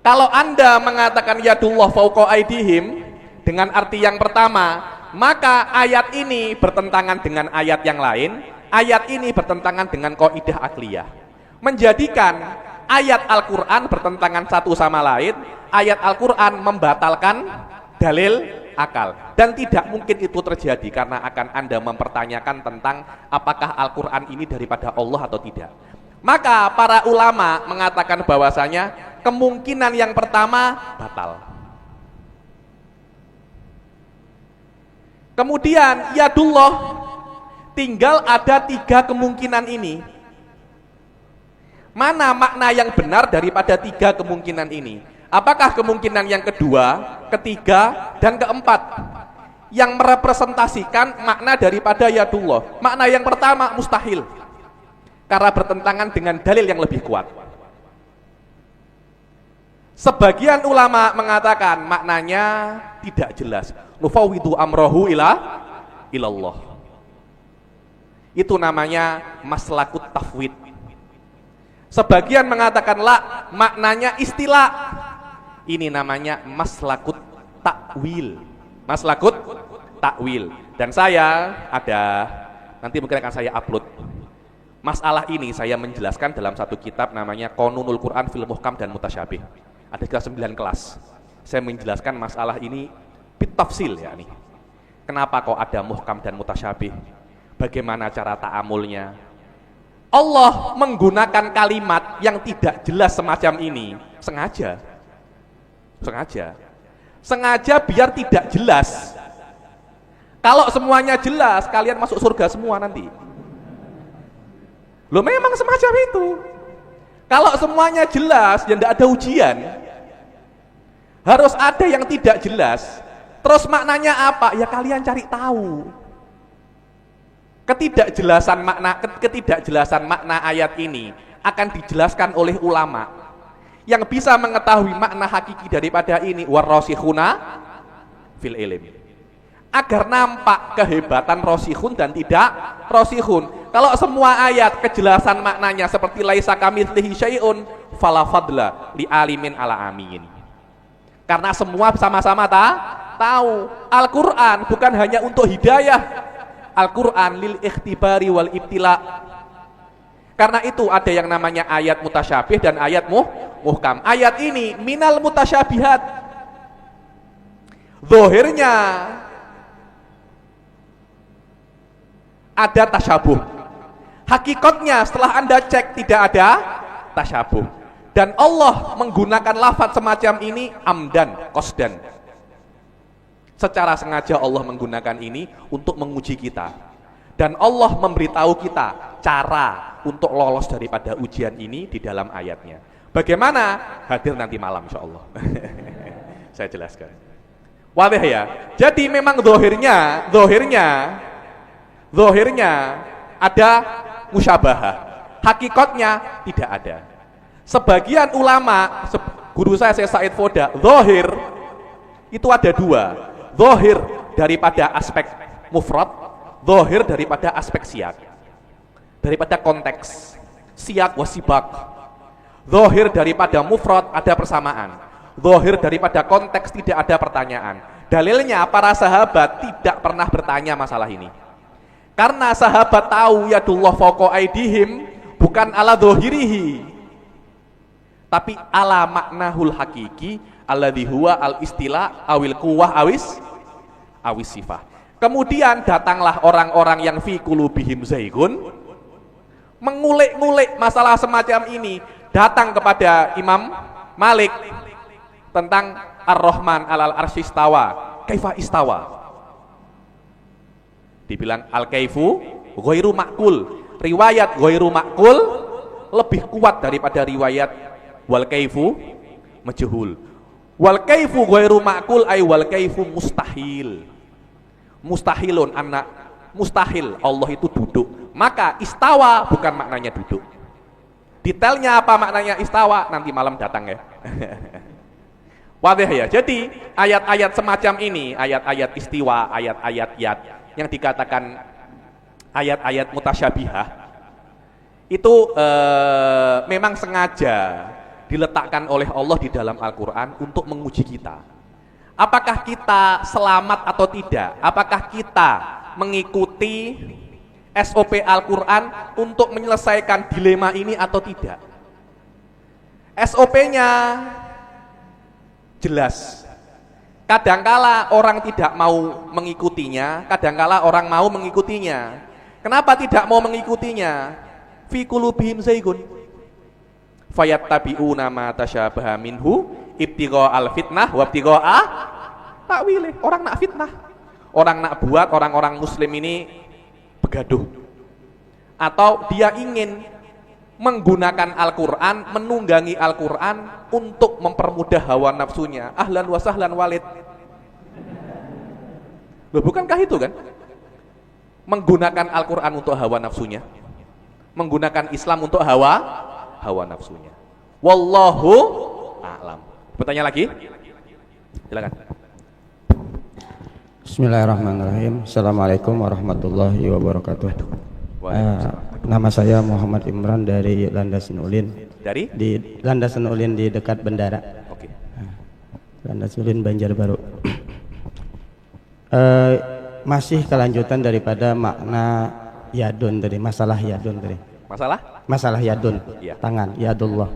Kalau Anda mengatakan yadullah fauqa aidihim, dengan arti yang pertama, maka ayat ini bertentangan dengan ayat yang lain, ayat ini bertentangan dengan kaidah akliyah, menjadikan ayat Al-Quran bertentangan satu sama lain, ayat Al-Quran membatalkan dalil akal, dan tidak mungkin itu terjadi karena akan Anda mempertanyakan tentang apakah Al-Quran ini daripada Allah atau tidak. Maka para ulama mengatakan bahwasanya kemungkinan yang pertama batal. Kemudian yadullah, tinggal ada 3 kemungkinan ini. Mana makna yang benar daripada 3 kemungkinan ini? Apakah kemungkinan yang kedua, ketiga, dan keempat yang merepresentasikan makna daripada yadullah? Makna yang pertama mustahil, karena bertentangan dengan dalil yang lebih kuat. Sebagian ulama mengatakan maknanya tidak jelas. Nufawwidu amrohu ilallah. Itu namanya maslakut tafwid. Sebagian mengatakan la, maknanya istilah. Ini namanya maslakut takwil. Maslakut takwil. Dan saya ada, nanti mungkin akan saya upload masalah ini, saya menjelaskan dalam satu kitab namanya Qanunul Quran fil Muhkam dan Mutasyabih. Ada 9 kelas. Saya menjelaskan masalah ini bitafsil, ya nih. Kenapa kok ada muhkam dan mutasyabih? Bagaimana cara ta'amulnya? Allah menggunakan kalimat yang tidak jelas semacam ini sengaja. Sengaja biar tidak jelas. Kalau semuanya jelas, kalian masuk surga semua nanti. Loh, memang semacam itu. Kalau semuanya jelas, ya tidak ada ujian. Harus ada yang tidak jelas. Terus maknanya apa? Ya kalian cari tahu. Ketidakjelasan makna ayat ini akan dijelaskan oleh ulama yang bisa mengetahui makna hakiki daripada ini, warrasikhuna fil ilm. Agar nampak kehebatan rasikhun dan tidak rasikhun. Kalau semua ayat kejelasan maknanya seperti laisa kamitslihi syai'un fala fadla li alimin ala amin. Karena semua sama-sama tahu Al-Quran bukan hanya untuk hidayah, Al-Quran lil ikhtibari wal ibtila. Karena itu ada yang namanya ayat mutasyabih dan ayat muhkam. Ayat ini minal mutasyabihat, zahirnya ada tasyabuh, hakikatnya setelah Anda cek tidak ada tasyabuh. Dan Allah menggunakan lafaz semacam ini amdan, qasdan. Secara sengaja Allah menggunakan ini untuk menguji kita. Dan Allah memberitahu kita cara untuk lolos daripada ujian ini di dalam ayatnya. Bagaimana? Hadir nanti malam insyaallah. Saya jelaskan. Wadah ya. Jadi memang zahirnya ada musyabahah. Hakikatnya tidak ada. Sebagian ulama, guru saya Said Foda, zahir itu ada 2. Zahir daripada aspek mufrad, zahir daripada aspek siyak, daripada konteks siyak wasibak. Zahir daripada mufrad ada persamaan, zahir daripada konteks tidak ada pertanyaan. Dalilnya para sahabat tidak pernah bertanya masalah ini, karena sahabat tahu yadullah fawqa aidihim bukan ala zahirihi, tapi ala maknahul hakiki alladzi huwa al-istila awil quwwah awis sifah. Kemudian datanglah orang-orang yang fi qulubihim zaigun, mengulik-ngulik masalah semacam ini, datang kepada Imam Malik tentang Ar-Rahman alal arsy istawa, kaifa istawa. Dibilang al-kaifu ghairu ma'kul. Riwayat ghairu ma'kul lebih kuat daripada riwayat wal kaifu majhul. Wal kaifu ghairu ma'kul ay wal kaifu mustahil. Mustahilun anak mustahil Allah itu duduk. Maka istawa bukan maknanya duduk. Detailnya apa maknanya istawa nanti malam datang ya. Wadah ya. Jadi ayat-ayat semacam ini, ayat-ayat istiwa, ayat-ayat yad yang dikatakan ayat-ayat mutasyabihah itu memang sengaja diletakkan oleh Allah di dalam Al-Quran untuk menguji kita. Apakah kita selamat atau tidak? Apakah kita mengikuti SOP Al-Quran untuk menyelesaikan dilema ini atau tidak? SOP-nya jelas. Kadangkala orang tidak mau mengikutinya, kadangkala orang mau mengikutinya. Kenapa tidak mau mengikutinya? Fi qulubihim zaygun fayattabi'una ma tasyabaha minhu ibtigha'al fitnah wa ibtigha'a ta'wilih. Orang nak fitnah, orang nak buat orang-orang muslim ini begaduh, atau dia ingin menggunakan Al-Quran, menunggangi Al-Quran untuk mempermudah hawa nafsunya. Ahlan wa sahlan walid. Loh, bukankah itu kan? Menggunakan Al-Quran untuk hawa nafsunya, menggunakan Islam untuk hawa nafsunya. Wallahu a'lam. Bertanya lagi? Silakan. Bismillahirrahmanirrahim. Assalamualaikum warahmatullahi wabarakatuh. Nama saya Muhammad Imran dari Landasan Ulin. Dari? Di Landasan Ulin di dekat Bendara. Oke. Landasan Ulin Banjarbaru. Masih kelanjutan daripada makna yadun tadi, masalah yadun tadi. Masalah? Masalah yadun, Iya. tangan, yadullah.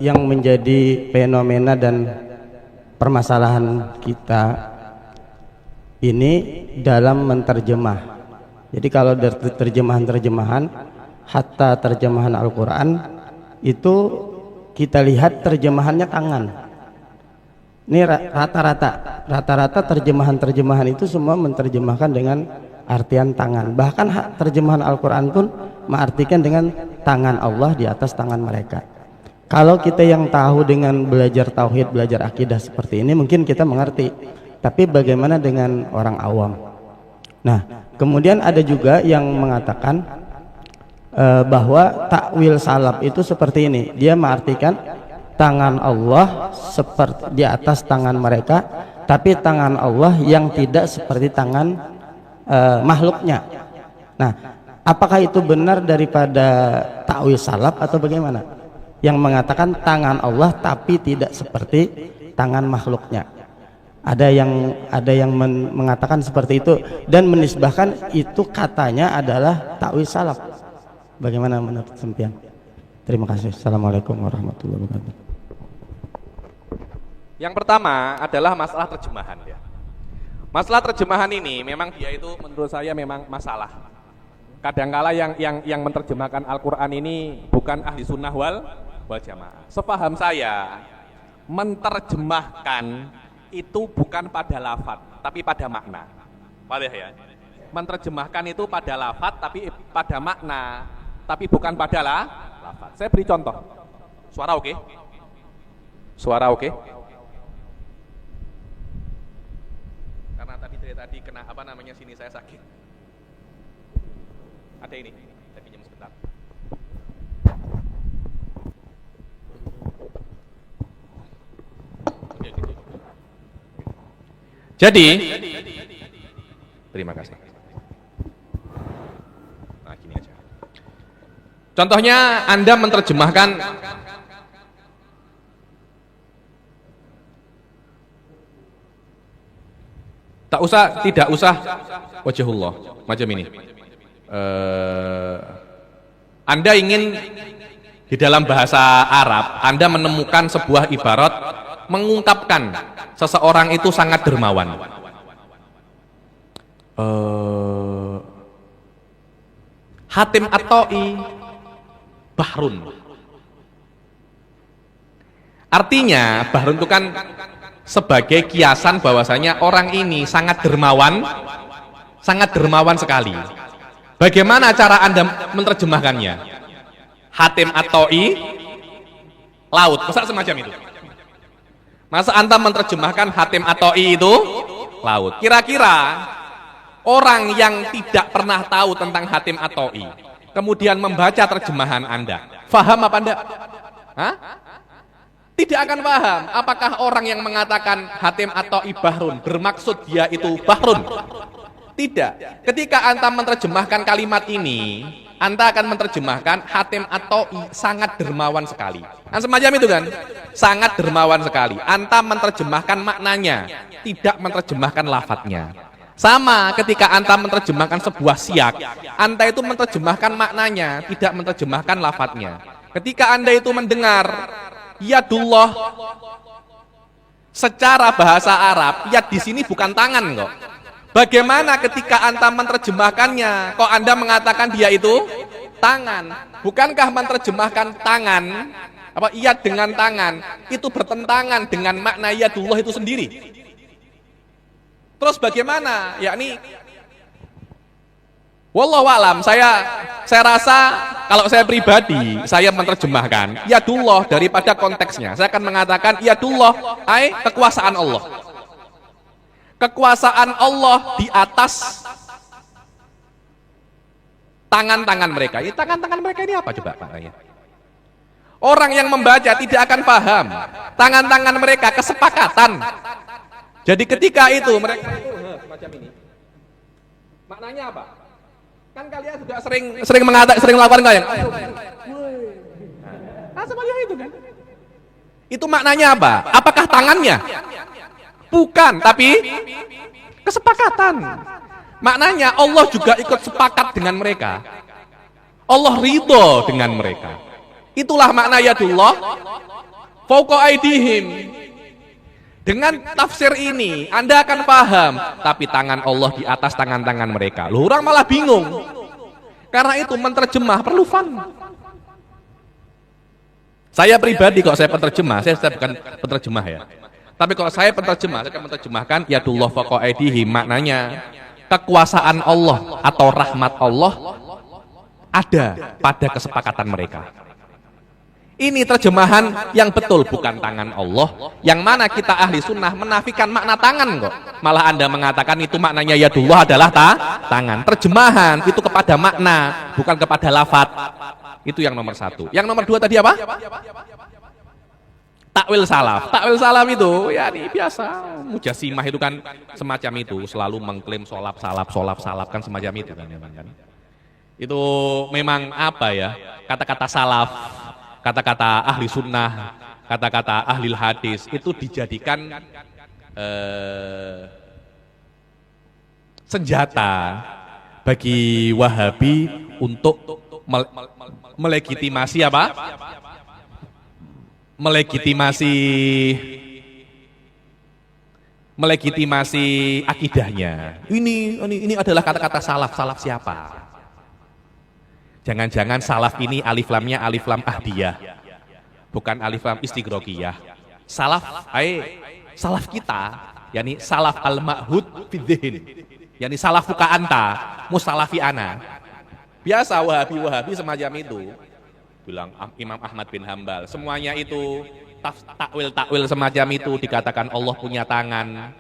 Yang menjadi fenomena dan permasalahan kita ini dalam menterjemah. Jadi kalau dari terjemahan-terjemahan, hatta terjemahan Al-Quran itu kita lihat terjemahannya tangan. Ini rata-rata terjemahan-terjemahan itu semua menerjemahkan dengan artian tangan. Bahkan terjemahan Al-Quran pun mengartikan dengan tangan Allah di atas tangan mereka. Kalau kita yang tahu dengan belajar tauhid, belajar akidah seperti ini, mungkin kita mengerti. Tapi bagaimana dengan orang awam? Nah, kemudian ada juga yang mengatakan bahwa takwil salaf itu seperti ini. Dia mengartikan tangan Allah seperti di atas tangan mereka, tapi tangan Allah yang tidak seperti tangan makhluknya. Nah, apakah itu benar daripada takwil salaf atau bagaimana? Yang mengatakan tangan Allah tapi tidak seperti tangan makhluknya. Ada yang mengatakan seperti itu dan menisbahkan itu katanya adalah takwil salaf. Bagaimana menurut Sempian? Terima kasih. Assalamualaikum warahmatullahi wabarakatuh. Yang pertama adalah masalah terjemahan ya. Masalah terjemahan ini memang dia itu menurut saya memang masalah. Kadangkala yang menerjemahkan Al-Quran ini bukan ahli sunnah wal jamaah. Sepaham saya, menerjemahkan itu bukan pada lafaz tapi pada makna. Paham ya? Menerjemahkan itu pada lafaz tapi pada makna, tapi bukan pada lafaz. Saya beri contoh. Suara oke? Suara oke? Karena tadi kena apa namanya sini saya sakit. Ada ini, saya pinjam sebentar. Jadi, terima kasih. Nah, gini aja. Contohnya Anda menerjemahkan tidak usah wajhullah macam ini. Anda ingin di dalam bahasa Arab Anda menemukan sebuah ibarat mengungkapkan seseorang itu sangat dermawan. Hatim at-Ta'i bahrun. Artinya bahrun itu kan sebagai kiasan bahwasanya orang ini sangat dermawan sekali. Bagaimana cara Anda menerjemahkannya? Hatim at-Ta'i laut, masa semacam itu? Masa Anda menerjemahkan Hatim at-Ta'i itu laut? Kira-kira orang yang tidak pernah tahu tentang Hatim at-Ta'i kemudian membaca terjemahan Anda, faham apa Anda? Hah? Tidak akan paham. Apakah orang yang mengatakan Hatim at-Ta'i bahrun bermaksud dia itu bahrun? Tidak. Ketika Anda menerjemahkan kalimat ini, Anta akan menerjemahkan Hatim At-Ta'i sangat dermawan sekali. Kan semacam itu kan? Sangat dermawan sekali. Anta menerjemahkan maknanya, tidak menerjemahkan lafadznya. Sama ketika Anta menerjemahkan sebuah siyak, Anta itu menerjemahkan maknanya, tidak menerjemahkan lafadznya. Ketika Anda itu mendengar yadullah secara bahasa Arab, yad di sini bukan tangan kok. Bagaimana ketika Anda menerjemahkannya, kok Anda mengatakan dia itu tangan? Bukankah menerjemahkan tangan, apa yad dengan tangan, itu bertentangan dengan makna yadullah itu sendiri? Terus bagaimana? Yakni wallahu alam, saya rasa kalau saya pribadi, saya menerjemahkan yadullah daripada konteksnya. Saya akan mengatakan yadullah ai kekuasaan Allah. Kekuasaan Allah di atas tangan-tangan mereka. Ini tangan-tangan mereka ini apa coba maknanya? Orang yang membaca tidak akan paham. Tangan-tangan mereka kesepakatan. Jadi ketika itu mereka semacam ini. Maknanya apa? Kan kalian sudah sering melakukan kalian. Nah, semuanya itu kan. Itu maknanya apa? Apakah tangannya? Bukan, tapi kesepakatan. Maknanya Allah juga ikut sepakat dengan mereka. Allah ridho dengan mereka. Itulah makna yadullah fauqa aidihim. Dengan tafsir ini Anda akan paham, tapi tangan Allah di atas tangan-tangan mereka. Loh, orang malah bingung. Karena itu menerjemah perlu fun. Saya pribadi kok saya penerjemah, saya bukan penerjemah ya. Tapi kalau saya penerjemah, saya akan menerjemahkan yadullah fauqa aidihim, maknanya kekuasaan Allah atau rahmat Allah ada pada kesepakatan mereka. Ini terjemahan yang betul, bukan tangan Allah. Yang mana kita ahli sunnah menafikan makna tangan kok. Malah Anda mengatakan itu maknanya yadullah adalah tangan. Terjemahan itu kepada makna, bukan kepada lafaz. Itu yang nomor satu. Yang nomor dua tadi apa? Takwil salaf. Takwil salaf itu ya ini biasa. Mujassimah itu kan semacam itu, selalu mengklaim salaf kan semacam itu kan. Itu memang apa ya? Kata-kata salaf, kata-kata ahli sunnah, kata-kata ahli hadis itu dijadikan senjata bagi Wahabi untuk melegitimasi apa? Melegitimasi akidahnya. Ini adalah kata-kata salaf. Salaf siapa? Jangan-jangan salaf ini alif lamnya alif lam ahdiyah, bukan alif lam istighraqiyah. Salaf salaf kita, yakni salaf al-ma'hud fidzihn, yakni salafuka anta mustalafi ana. Biasa Wahabi semacam itu. Bilang Imam Ahmad bin Hambal, semuanya itu takwil semacam itu, dikatakan Allah punya tangan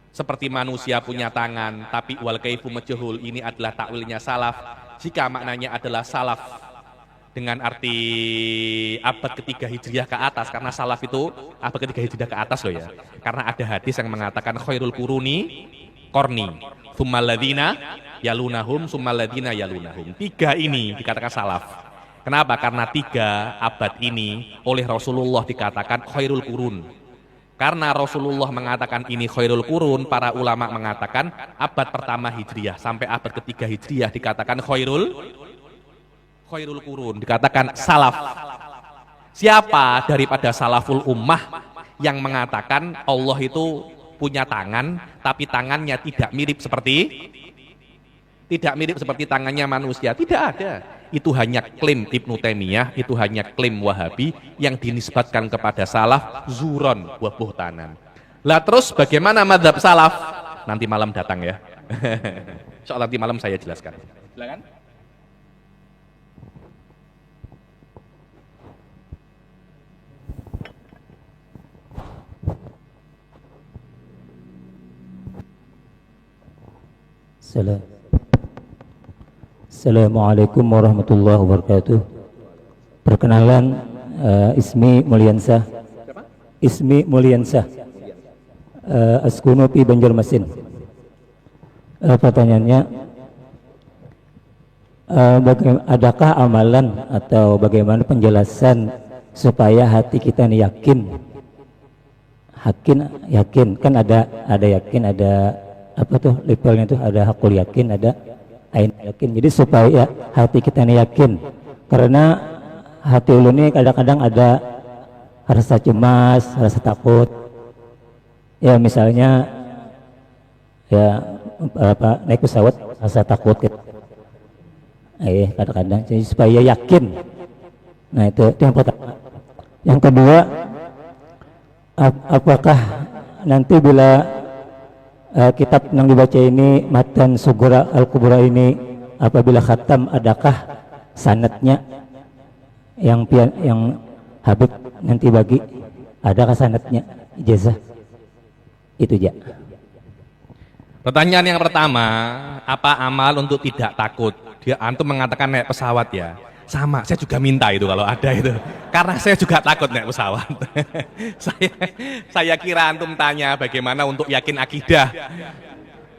seperti manusia punya tangan, tapi wal kaifu majhul, ini adalah takwilnya salaf. Jika maknanya adalah salaf dengan arti abad ketiga hijriah ke atas, karena salaf itu abad ketiga hijriah ke atas loh ya, karena ada hadis yang mengatakan khairul quruni qarni tsummal ladzina yalunahum tsummal ladzina yalunahum. Tiga ini dikatakan salaf. Kenapa? Karena tiga abad ini oleh Rasulullah dikatakan khairul qurun. Karena Rasulullah mengatakan ini khairul qurun, para ulama mengatakan abad pertama hijriah sampai abad ketiga hijriah dikatakan khairul qurun, dikatakan salaf. Siapa daripada salaful ummah yang mengatakan Allah itu punya tangan, tapi tangannya tidak mirip seperti tangannya manusia? Tidak ada. Itu hanya klaim Ibnu Taimiyah, itu hanya klaim Wahabi yang dinisbatkan kepada salaf, zuron wa buhtanan. Lah terus bagaimana mazhab salaf? Nanti malam datang ya. Soal nanti malam saya jelaskan. Silakan. Assalamualaikum warahmatullahi wabarakatuh. Perkenalan, Ismi Mulyansah. Ismi Mulyansah. Askunu fi Banjarmasin. Pertanyaannya, adakah amalan atau bagaimana penjelasan supaya hati kita ini yakin kan ada yakin, ada apa tuh levelnya tuh, ada hakul yakin, ada ain yakin. Jadi supaya hati kita ini yakin, karena hati ulun ini kadang-kadang ada rasa cemas, rasa takut. Ya misalnya ya apa naik pesawat rasa takut gitu. Kadang-kadang jadi supaya yakin. Nah itu yang pertama. Yang kedua, apakah nanti bila kitab yang dibaca ini Matan Sugura Al-Kubra ini apabila khatam, adakah sanadnya yang Habib nanti bagi, adakah sanadnya ijazah? Itu aja. Pertanyaan yang pertama, apa amal untuk tidak takut? Dia antum mengatakan naik pesawat ya. Sama, saya juga minta itu kalau ada itu. Karena saya juga takut naik pesawat. saya kira antum tanya bagaimana untuk yakin akidah.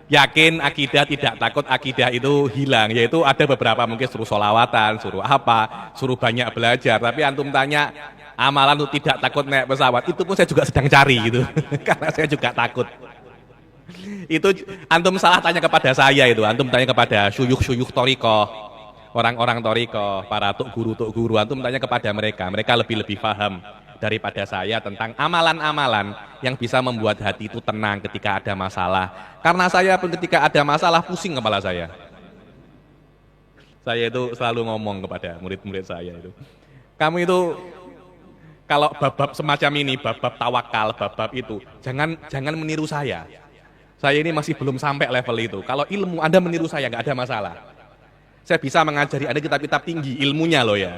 Yakin akidah, tidak takut akidah itu hilang. Yaitu ada beberapa mungkin suruh sholawatan, suruh apa, suruh banyak belajar. Tapi antum tanya amalan untuk tidak takut naik pesawat, itu pun saya juga sedang cari gitu. Karena saya juga takut. Itu antum salah tanya kepada saya itu. Antum tanya kepada syuyukh-syuyukh thariqah. Orang-orang thariqah, para tuk guru, antum tanya kepada mereka lebih paham daripada saya tentang amalan-amalan yang bisa membuat hati itu tenang ketika ada masalah. Karena saya pun ketika ada masalah pusing kepala saya. Saya itu selalu ngomong kepada murid-murid saya itu, kamu itu kalau bab-bab semacam ini, bab-bab tawakal, bab-bab itu jangan meniru saya. Saya ini masih belum sampai level itu. Kalau ilmu Anda meniru saya nggak ada masalah. Saya bisa mengajari Anda kitab-kitab tinggi ilmunya loh ya.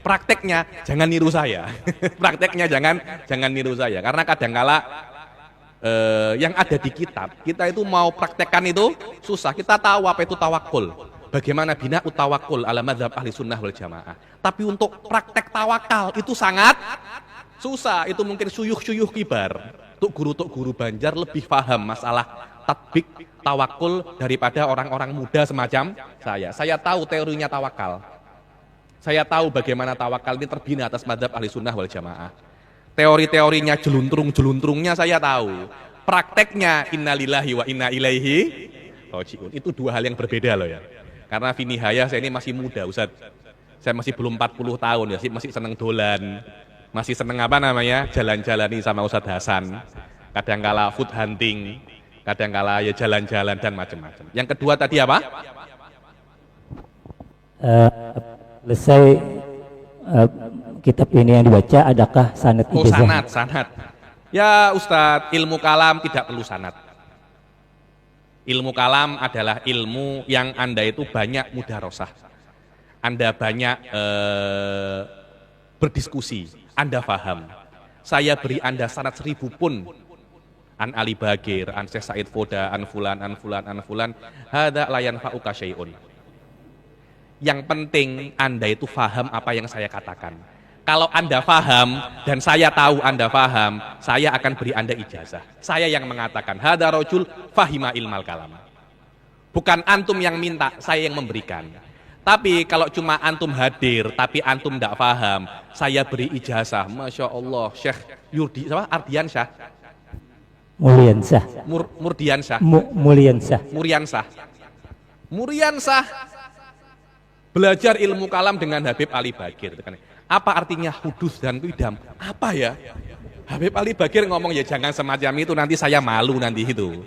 Prakteknya jangan niru saya. Prakteknya jangan niru saya. Karena kadangkala yang ada di kitab, kita itu mau praktekkan itu susah. Kita tahu apa itu tawakul. Bagaimana bina utawakul ala madzhab ahli sunnah wal jamaah. Tapi untuk praktek tawakal itu sangat susah. Itu mungkin syuyuh-syuyuh kibar. Tuk guru Banjar lebih paham masalah tatbik tawakul daripada orang-orang muda semacam saya. Saya tahu teorinya tawakal. Saya tahu bagaimana tawakal ini terbina atas madzhab ahli sunnah wal jamaah. Teori-teorinya jeluntrung-jeluntrungnya saya tahu. Prakteknya innalillahi wa inna ilaihi rajiun. Itu dua hal yang berbeda loh ya. Karena finihaya saya ini masih muda Ustaz. Saya masih belum 40 tahun ya, masih seneng dolan. Masih seneng apa namanya? Jalan-jalani sama Ustaz Hasan. Kadangkala food hunting, kadangkala ya jalan-jalan dan macam-macam. Yang kedua tadi apa? Selesai kitab ini yang dibaca, adakah sanad ijazah? Sanad. Ya Ustadz, ilmu kalam tidak perlu sanad. Ilmu kalam adalah ilmu yang Anda itu banyak mudarosah. Anda banyak berdiskusi, Anda paham. Saya beri Anda sanad 1000 pun. An Ali Bagir, an Syekh Said Foda, an fulan, hada layan fa'uka syai'un. Yang penting Anda itu paham apa yang saya katakan. Kalau Anda paham dan saya tahu Anda paham, saya akan beri Anda ijazah. Saya yang mengatakan, hada rajul fahima ilmal kalam. Bukan antum yang minta, saya yang memberikan. Tapi kalau cuma antum hadir, tapi antum tidak paham, saya beri ijazah. Masya Allah, Syekh Ardiansyah. Mulyansah. Murdiansyah. Muriansah. Belajar ilmu kalam dengan Habib Ali Bagir. Apa artinya hudus dan qidam? Apa ya? Habib Ali Bagir ngomong ya jangan semacam itu, nanti saya malu nanti itu.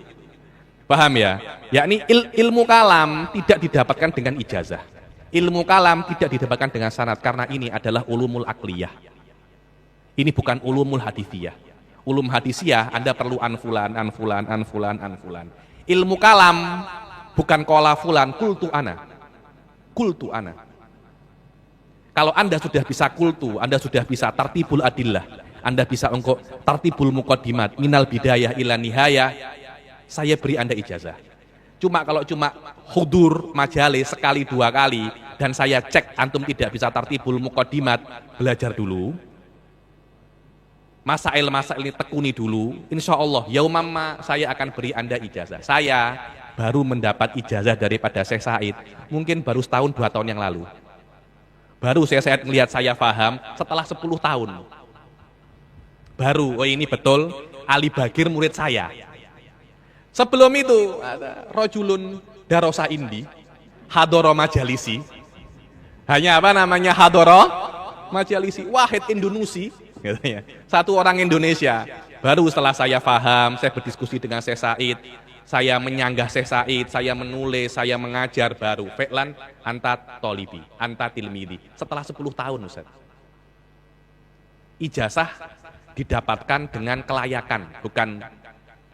Paham ya? Yakni ilmu kalam tidak didapatkan dengan ijazah. Ilmu kalam tidak didapatkan dengan sanad karena ini adalah ulumul akliyah. Ini bukan ulumul hadithiyah. Ulum hadisiyah Anda perlu anfulan. Ilmu kalam bukan kola fulan, kultu ana. Kalau Anda sudah bisa kultu, Anda sudah bisa tartibul adillah, Anda bisa engkau tartibul muqaddimat minal bidayah ila nihayah, saya beri Anda ijazah. Cuma kalau cuma hudur majalis sekali 2 kali dan saya cek antum tidak bisa tartibul muqaddimat, belajar dulu. Masail ini tekuni dulu, insya Allah yaumamma saya akan beri Anda ijazah. Saya baru mendapat ijazah daripada Syekh Said mungkin baru setahun 2 tahun yang lalu. Baru Syekh Said melihat saya paham setelah 10 tahun. Baru, oh ini betul Ali Bagir murid saya. Sebelum itu ada rojulun darosa indi, hadoro majalisi. Hanya apa namanya hadoro majalisi, wahid Indonesia. Satu orang Indonesia. Baru setelah saya paham, saya berdiskusi dengan Syekh Said, saya menyanggah Syekh Said, saya menulis, saya mengajar, baru fi'lan anta tolibi, anta tilmidi. Setelah 10 tahun Ustaz. Ijazah didapatkan dengan kelayakan, bukan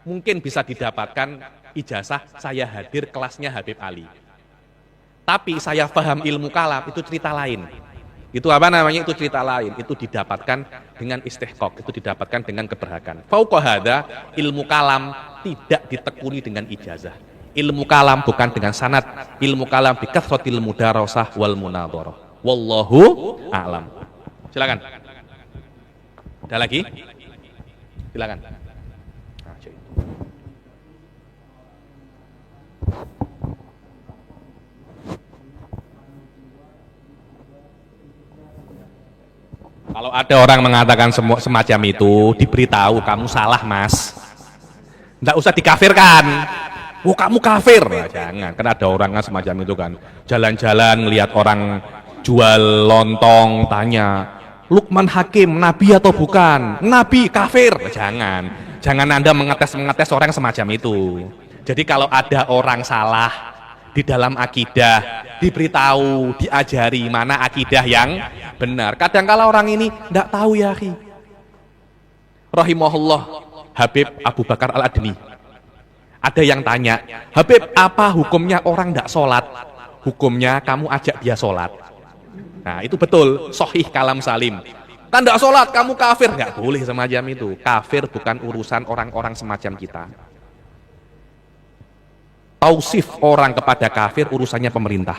mungkin bisa didapatkan ijazah saya hadir kelasnya Habib Ali. Tapi saya paham ilmu kalam itu cerita lain. Itu apa namanya? Itu cerita lain. Itu didapatkan dengan istihqaq, itu didapatkan dengan keberhakan. Fauqa hadza, ilmu kalam tidak ditekuni dengan ijazah. Ilmu kalam bukan dengan sanad, ilmu kalam bi kathratil mudarasah wal munadharah. Wallahu a'lam. Silakan. Ada lagi? Silakan. Kalau ada orang mengatakan semacam itu, diberitahu kamu salah mas, nggak usah dikafirkan. Oh kamu kafir, nah, jangan. Kan ada orang kan semacam itu kan, jalan-jalan ngelihat orang jual lontong, tanya, Luqman Hakim nabi atau bukan? Nabi, kafir. Jangan Anda mengetes orang semacam itu. Jadi kalau ada orang salah di dalam akidah, diberitahu, diajari mana akidah yang benar. Kadang-kala orang ini tidak tahu ya akhi. Rahimahullah Habib Abu Bakar Al-Adni. Ada yang tanya, Habib apa hukumnya orang tidak sholat? Hukumnya kamu ajak dia sholat. Nah itu betul, sahih kalam salim. Kan tidak sholat, kamu kafir. Nggak boleh semacam itu. Kafir bukan urusan orang-orang semacam kita. Tausif orang kepada kafir urusannya pemerintah.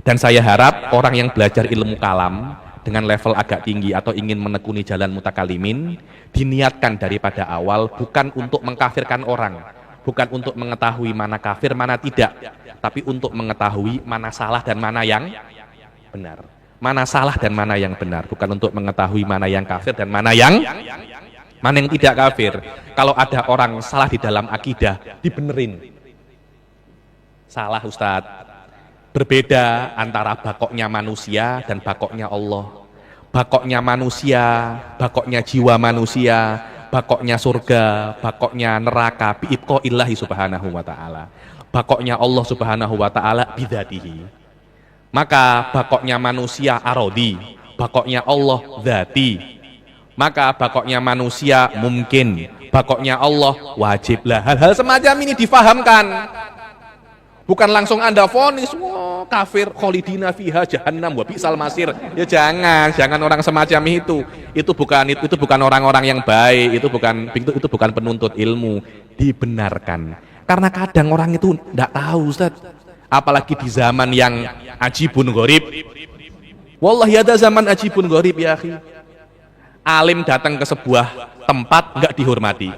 Dan saya harap orang yang belajar ilmu kalam dengan level agak tinggi atau ingin menekuni jalan mutakalimin, diniatkan daripada awal bukan untuk mengkafirkan orang, bukan untuk mengetahui mana kafir mana tidak, tapi untuk mengetahui mana salah dan mana yang benar. Mana salah dan mana yang benar, bukan untuk mengetahui mana yang kafir dan mana yang tidak kafir. Kalau ada orang salah di dalam akidah, dibenerin. Salah Ustadz. Berbeda antara bakoknya manusia dan bakoknya Allah. Bakoknya manusia, bakoknya jiwa manusia, bakoknya surga, bakoknya neraka, bi'ibqa illahi subhanahu wa ta'ala. Bakoknya Allah subhanahu wa ta'ala bidzatihi. Maka bakoknya manusia arodi, bakoknya Allah dzati. Maka bakoknya manusia mungkin, bakoknya Allah wajiblah. Hal-hal semacam ini difahamkan. Bukan langsung Anda vonis, wah kafir, kholidina fiha jahannam wa bi'sal masir. Ya jangan orang semacam itu. Itu bukan orang-orang yang baik, itu bukan penuntut ilmu. Dibenarkan. Karena kadang orang itu tidak tahu, Ustaz. Apalagi di zaman yang ajibun gharib. Wallahi ada zaman ajibun gharib ya akhi. Alim datang ke sebuah tempat enggak dihormati.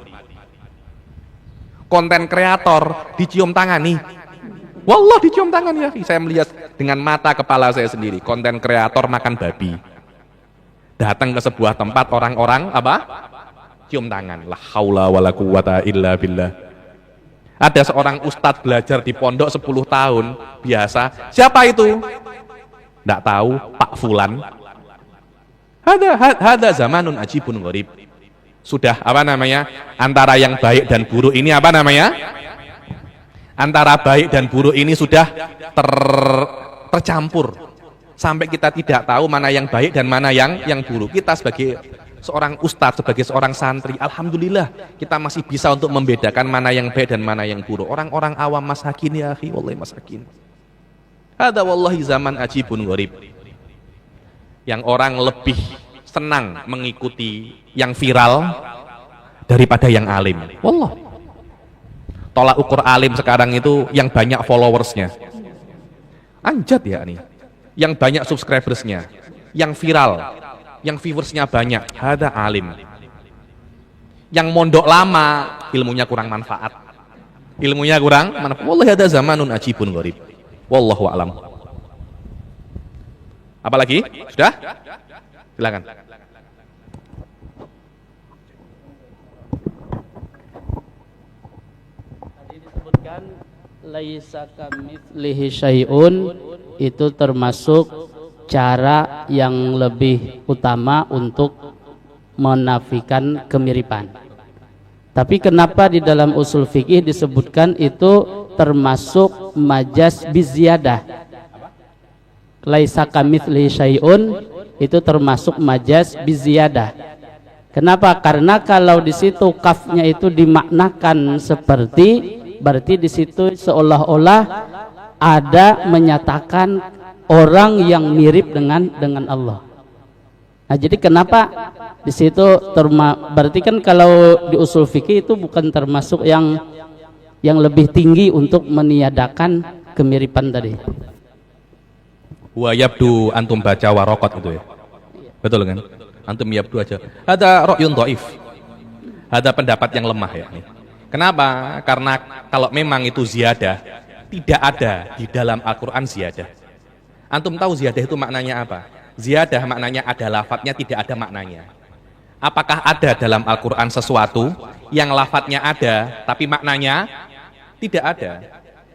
Konten kreator dicium tangani. Wallah dicium tangan ya, saya melihat dengan mata kepala saya sendiri. Konten kreator makan babi. Datang ke sebuah tempat orang-orang apa? Cium tangan. La haula wala quwata illa billah. Ada seorang ustadz belajar di pondok 10 tahun, biasa. Siapa itu? Enggak tahu, Pak Fulan. Hada zamanun ajibun gharib. Sudah apa namanya? Antara yang baik dan buruk ini apa namanya? Antara baik dan buruk ini sudah tercampur sampai kita tidak tahu mana yang baik dan mana yang buruk. Kita sebagai seorang ustadz, sebagai seorang santri, alhamdulillah kita masih bisa untuk membedakan mana yang baik dan mana yang buruk. Orang-orang awam masakin ya akhi, wallahi masakin. Ada wallahi zaman ajibun gharib. Yang orang lebih senang mengikuti yang viral daripada yang alim. Wallah. Tolak ukur alim sekarang itu yang banyak followersnya. Anjat ya nih. Yang banyak subscribersnya. Yang viral. Yang viewersnya banyak. Hada alim. Yang mondok lama, ilmunya kurang manfaat. ilmunya kurang manfaat. Wallahi ada zamanun ajibun gharib. Wallahu a'lam. Apalagi? Sudah? Silakan. Tadi disebutkan laisa kamitslihi syai'un, itu termasuk cara yang lebih utama untuk menafikan kemiripan. Tapi kenapa di dalam usul fikih disebutkan itu termasuk majaz biziyadah? Laisa kamitslihi syai'un itu termasuk majaz biziyadah. Kenapa? Karena kalau di situ kafnya itu dimaknakan seperti, berarti di situ seolah-olah ada menyatakan orang yang mirip dengan Allah. Nah, jadi kenapa di situ berarti kan kalau di usul fikih itu bukan termasuk yang lebih tinggi untuk meniadakan kemiripan tadi. Wa yabdu antum baca waraqat itu ya. Betul kan? Antum yabdu aja. Ada ra'yun dhaif. Ada pendapat yang lemah ya. Kenapa? Karena kalau memang itu ziyadah, tidak ada di dalam Al-Qur'an ziyadah. Antum tahu ziyadah itu maknanya apa? Ziyadah maknanya ada lafadznya, tidak ada maknanya. Apakah ada dalam Al-Quran sesuatu yang lafadznya ada tapi maknanya tidak ada?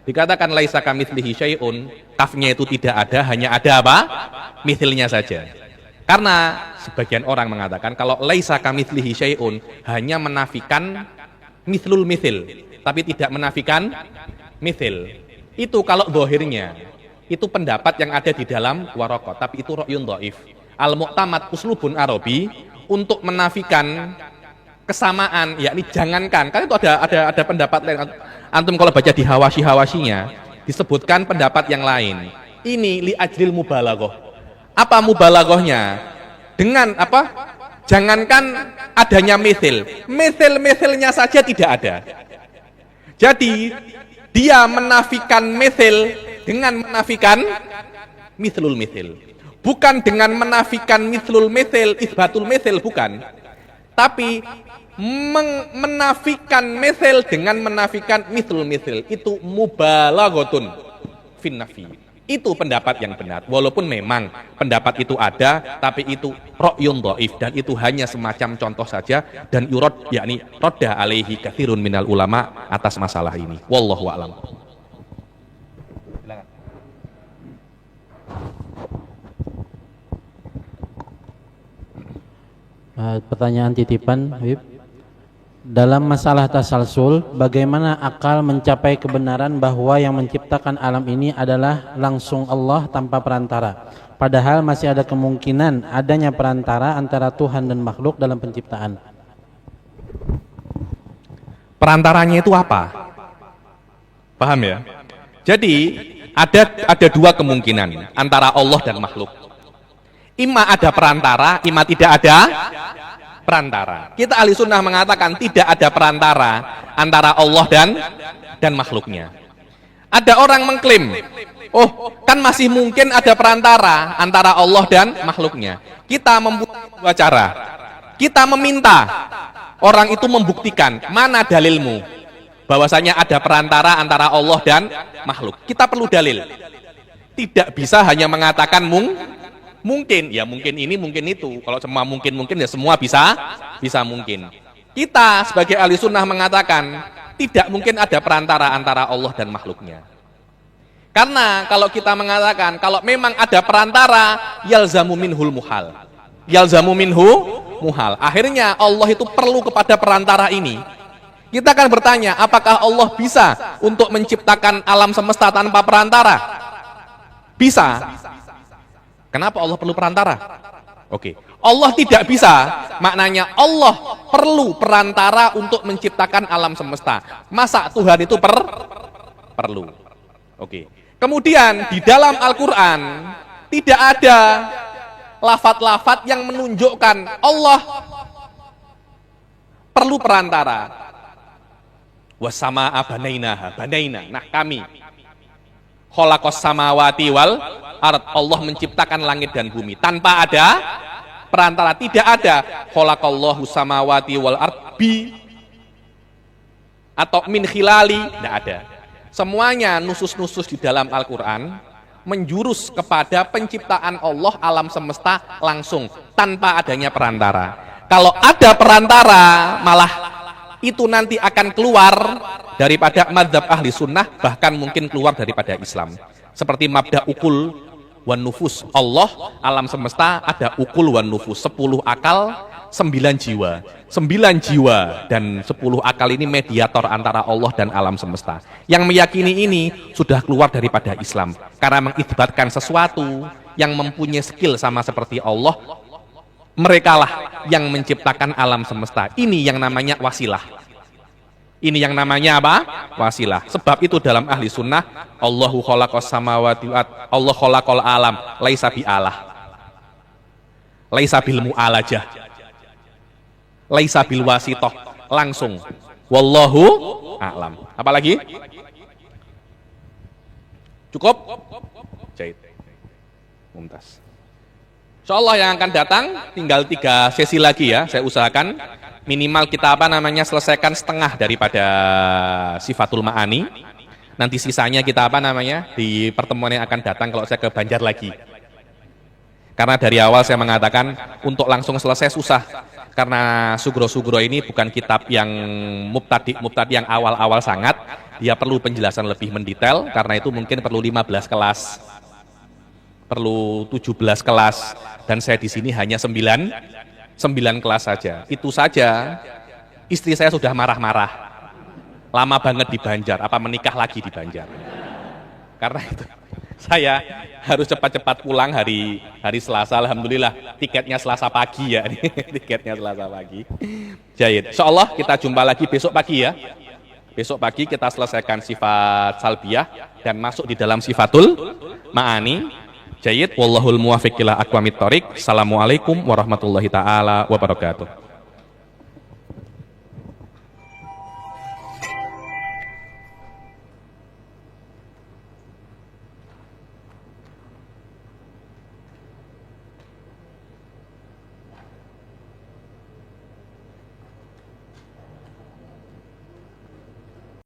Dikatakan laisa kamitslihi syai'un, kafnya itu tidak ada, hanya ada apa? Mithilnya saja. Karena sebagian orang mengatakan kalau laisa kamitslihi syai'un hanya menafikan mithlul mithil, tapi tidak menafikan mithil. Itu kalau zahirnya. Itu pendapat yang ada di dalam waraqat, tapi itu ra'yun dhaif. Al-mu'tamad uslubun Arabi untuk menafikan kesamaan, yakni jangankan, karena itu ada pendapat lain. Antum kalau baca di hawasyi-hawasyinya disebutkan pendapat yang lain. Ini li ajlil mubalaghah. Apa mubalaghahnya? Dengan apa? Jangankan adanya mithil, mithil-mithilnya saja tidak ada. Jadi dia menafikan mithil dengan menafikan mithlul mithil. Bukan dengan menafikan mithlul mithil, isbatul mithil, bukan. Tapi menafikan mithil dengan menafikan mithlul mithil. Itu mubalaghatun fin nafi. Itu pendapat yang benar. Walaupun memang pendapat itu ada, tapi itu ra'yun dhaif, dan itu hanya semacam contoh saja, dan yurad yakni radda alaihi katsirun minal ulama atas masalah ini. Wallahu a'lam. Pertanyaan titipan, Habib. Dalam masalah tasalsul, bagaimana akal mencapai kebenaran bahwa yang menciptakan alam ini adalah langsung Allah tanpa perantara? Padahal masih ada kemungkinan adanya perantara antara Tuhan dan makhluk dalam penciptaan. Perantaranya itu apa? Paham ya? Jadi ada dua kemungkinan antara Allah dan makhluk. Ima ada perantara, ima tidak ada perantara. Kita ahli sunnah mengatakan tidak ada perantara antara Allah dan makhluknya. Ada orang mengklaim, oh kan masih mungkin ada perantara antara Allah dan makhluknya. Kita membuat dua cara. Kita meminta orang itu membuktikan mana dalilmu bahwasanya ada perantara antara Allah dan makhluk. Kita perlu dalil. Tidak bisa hanya mengatakan mungkin, ya mungkin ini, mungkin itu. Kalau semua mungkin ya semua bisa mungkin. Kita sebagai ahli sunnah mengatakan tidak mungkin ada perantara antara Allah dan makhluknya. Karena kalau kita mengatakan kalau memang ada perantara, yalzamu minhul muhal. Yalzamu minhu muhal. Akhirnya Allah itu perlu kepada perantara ini. Kita akan bertanya, apakah Allah bisa untuk menciptakan alam semesta tanpa perantara? Bisa. Kenapa Allah perlu perantara? Oke. Allah tidak bisa, maknanya Allah perlu perantara untuk menciptakan alam semesta. Masa Tuhan itu perlu? Oke. Kemudian di dalam Al-Qur'an tidak ada lafat-lafat yang menunjukkan Allah perlu perantara. Wassamaa banainaha, banaina. Nah, kami khalaqas samawati wal ard, Allah menciptakan langit dan bumi tanpa ada perantara, tidak ada. Khalaqallahu samawati wal ard atau min khilali, tidak ada. Semuanya nusus-nusus di dalam Al-Quran menjurus kepada penciptaan Allah alam semesta langsung tanpa adanya perantara. Kalau ada perantara, malah itu nanti akan keluar daripada mazhab ahli sunnah, bahkan mungkin keluar daripada Islam. Seperti mabda ukul wan nufus. Allah alam semesta ada ukul wan nufus, 10 akal, 9 jiwa. 9 jiwa dan 10 akal ini mediator antara Allah dan alam semesta. Yang meyakini ini sudah keluar daripada Islam karena mengisbatkan sesuatu yang mempunyai skill sama seperti Allah. Merekalah yang menciptakan alam semesta. Ini yang namanya wasilah. Ini yang namanya apa? Wasilah. Sebab itu dalam ahli sunnah, Allahu khalaqas samawati wal ard, Allah khalaqal alam, laisa bi alah. Laisa bil mu'alajah. Laisa bil wasitoh, langsung. Wallahu a'lam. Apa lagi? Cukup? Jahit. Mumtaz. Insyaallah yang akan datang tinggal 3 sesi lagi ya. Saya usahakan minimal kita selesaikan setengah daripada sifatul ma'ani. Nanti sisanya kita di pertemuan yang akan datang kalau saya ke Banjar lagi. Karena dari awal saya mengatakan untuk langsung selesai susah. Karena Sugro-Sugro ini bukan kitab yang mubtadi yang awal-awal sangat. Dia perlu penjelasan lebih mendetail, karena itu mungkin perlu 15 kelas. Perlu 17 kelas. Dan saya di sini hanya 9 kelas saja. Itu saja istri saya sudah marah-marah. Lama banget di Banjar, apa menikah lagi di Banjar. Karena itu saya harus cepat-cepat pulang hari Selasa. Alhamdulillah tiketnya Selasa pagi ya. Tiketnya Selasa pagi. Jahit. Insyaallah kita jumpa lagi besok pagi ya. Besok pagi kita selesaikan sifat salbiyah dan masuk di dalam sifatul ma'ani. Jahit. Wallahul muwaffiq ila aqwamit thoriq. Assalamualaikum warahmatullahi taala wabarakatuh.